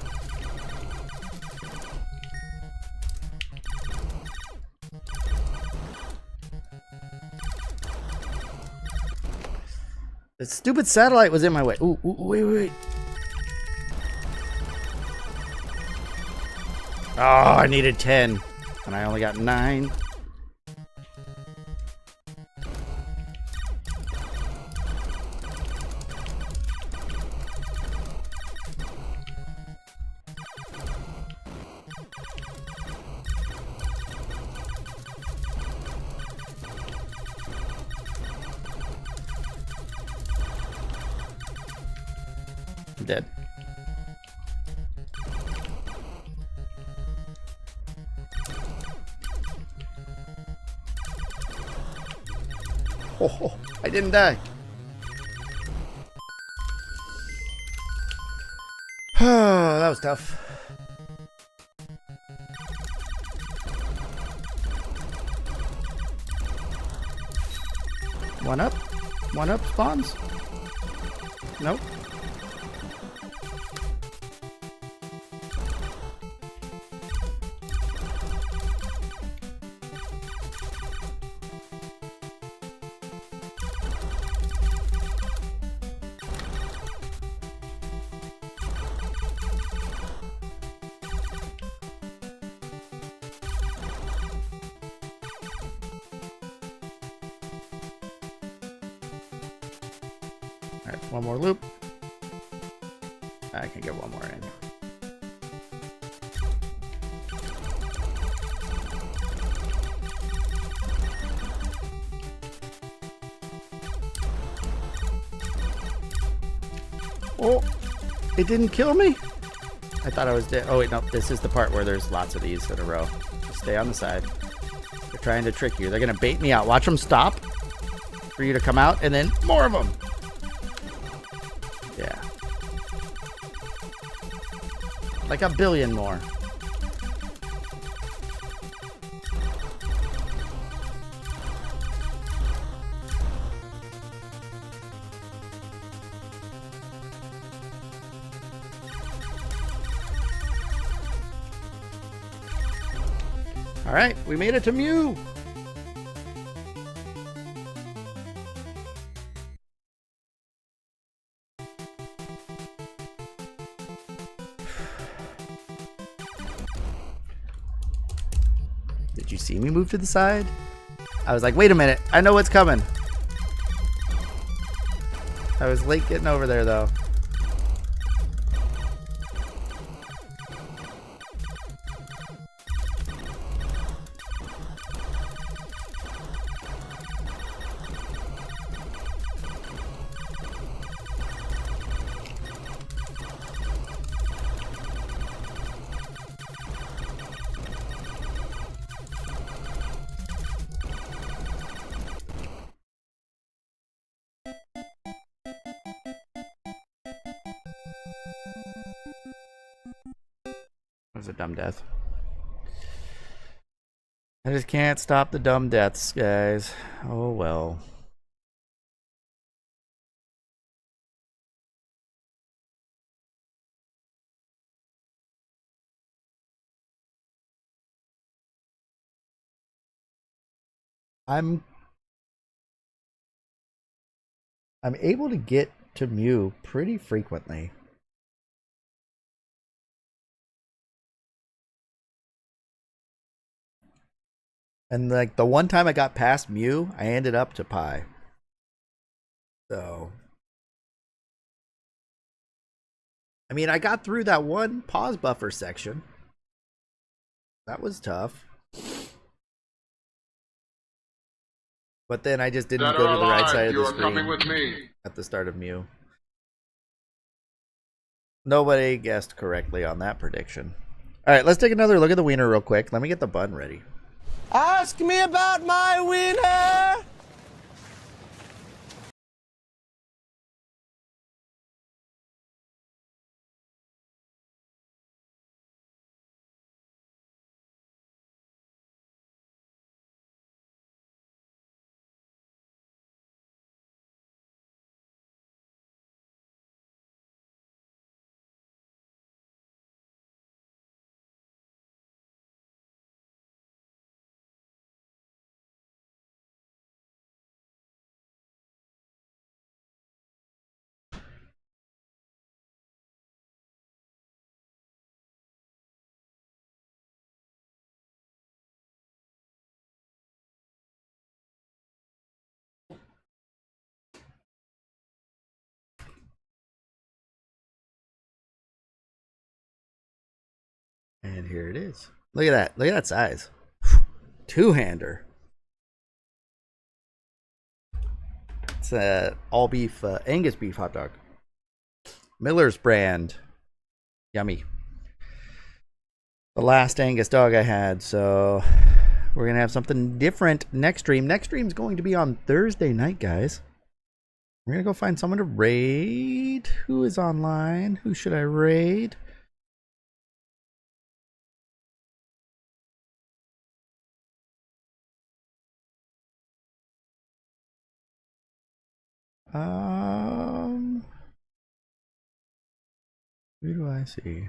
The stupid satellite was in my way. Ooh, wait. Oh, I needed 10. And I only got 9. I'm dead. Oh, I didn't die. That was tough. One up spawns. Nope. Alright, one more loop. I can get one more in. Oh, it didn't kill me? I thought I was dead. Oh, wait, no. This is the part where there's lots of these in a row. Just stay on the side. They're trying to trick you. They're going to bait me out. Watch them stop for you to come out, and then more of them. Yeah. Like a billion more. All right, we made it to Mew. Did you see me move to the side? I was like, wait a minute, I know what's coming. I was late getting over there though. That was a dumb death. I just can't stop the dumb deaths, guys. Oh well. I'm able to get to Mew pretty frequently. And like the one time I got past Mew, I ended up to Pi. So I mean, I got through that one pause buffer section. That was tough. But then I just didn't go to the right side of the screen at the start of Mew. Nobody guessed correctly on that prediction. All right, let's take another look at the wiener real quick. Let me get the bun ready. Ask me about my wiener. And here it is. Look at that. Look at that size. Two-hander. It's a all beef Angus beef hot dog. Miller's brand. Yummy. The last Angus dog I had, so we're gonna have something different next stream. Next stream's going to be on Thursday night, guys. We're gonna go find someone to raid. Who is online? Who should I raid? Who do I see?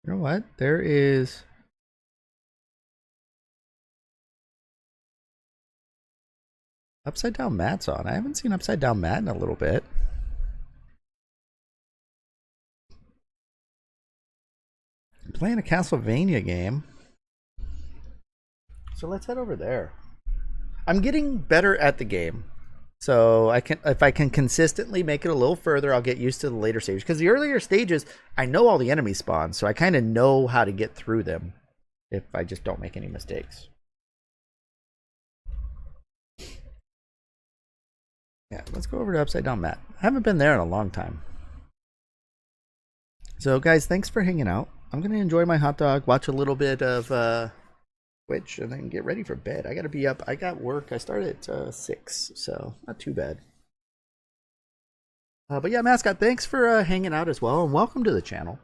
You know what? There is Upside Down Matt's on. I haven't seen Upside Down Matt in a little bit. I'm playing a Castlevania game. So let's head over there. I'm getting better at the game. So if I can consistently make it a little further, I'll get used to the later stages. Because the earlier stages, I know all the enemy spawns, so I kind of know how to get through them if I just don't make any mistakes. Yeah, let's go over to Upside Down Matt. I haven't been there in a long time. So guys, thanks for hanging out. I'm going to enjoy my hot dog, watch a little bit of Twitch, and then get ready for bed. I got to be up. I got work. I started at 6, so not too bad. But yeah, Mascot, thanks for hanging out as well, and welcome to the channel.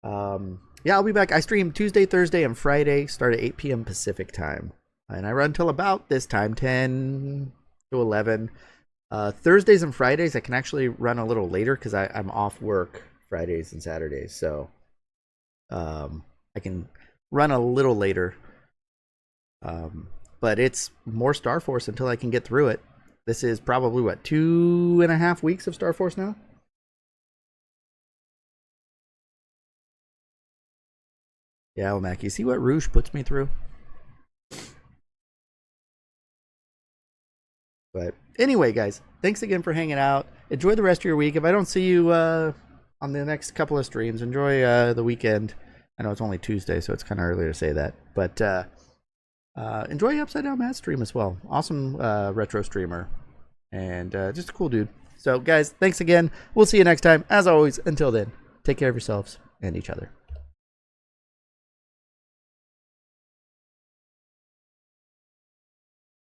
Yeah, I'll be back. I stream Tuesday, Thursday, and Friday, start at 8 p.m. Pacific time. And I run till about this time, 10 to 11. Thursdays and Fridays, I can actually run a little later because I'm off work Fridays and Saturdays. So I can run a little later. But it's more Star Force until I can get through it. This is probably, what, 2.5 weeks of Star Force now? Yeah, well, Mac, you see what Rouge puts me through? But anyway, guys, thanks again for hanging out. Enjoy the rest of your week. If I don't see you on the next couple of streams, enjoy the weekend. I know it's only Tuesday, so it's kind of early to say that. But enjoy Upside Down Matt stream as well. Awesome retro streamer. And just a cool dude. So, guys, thanks again. We'll see you next time. As always, until then, take care of yourselves and each other.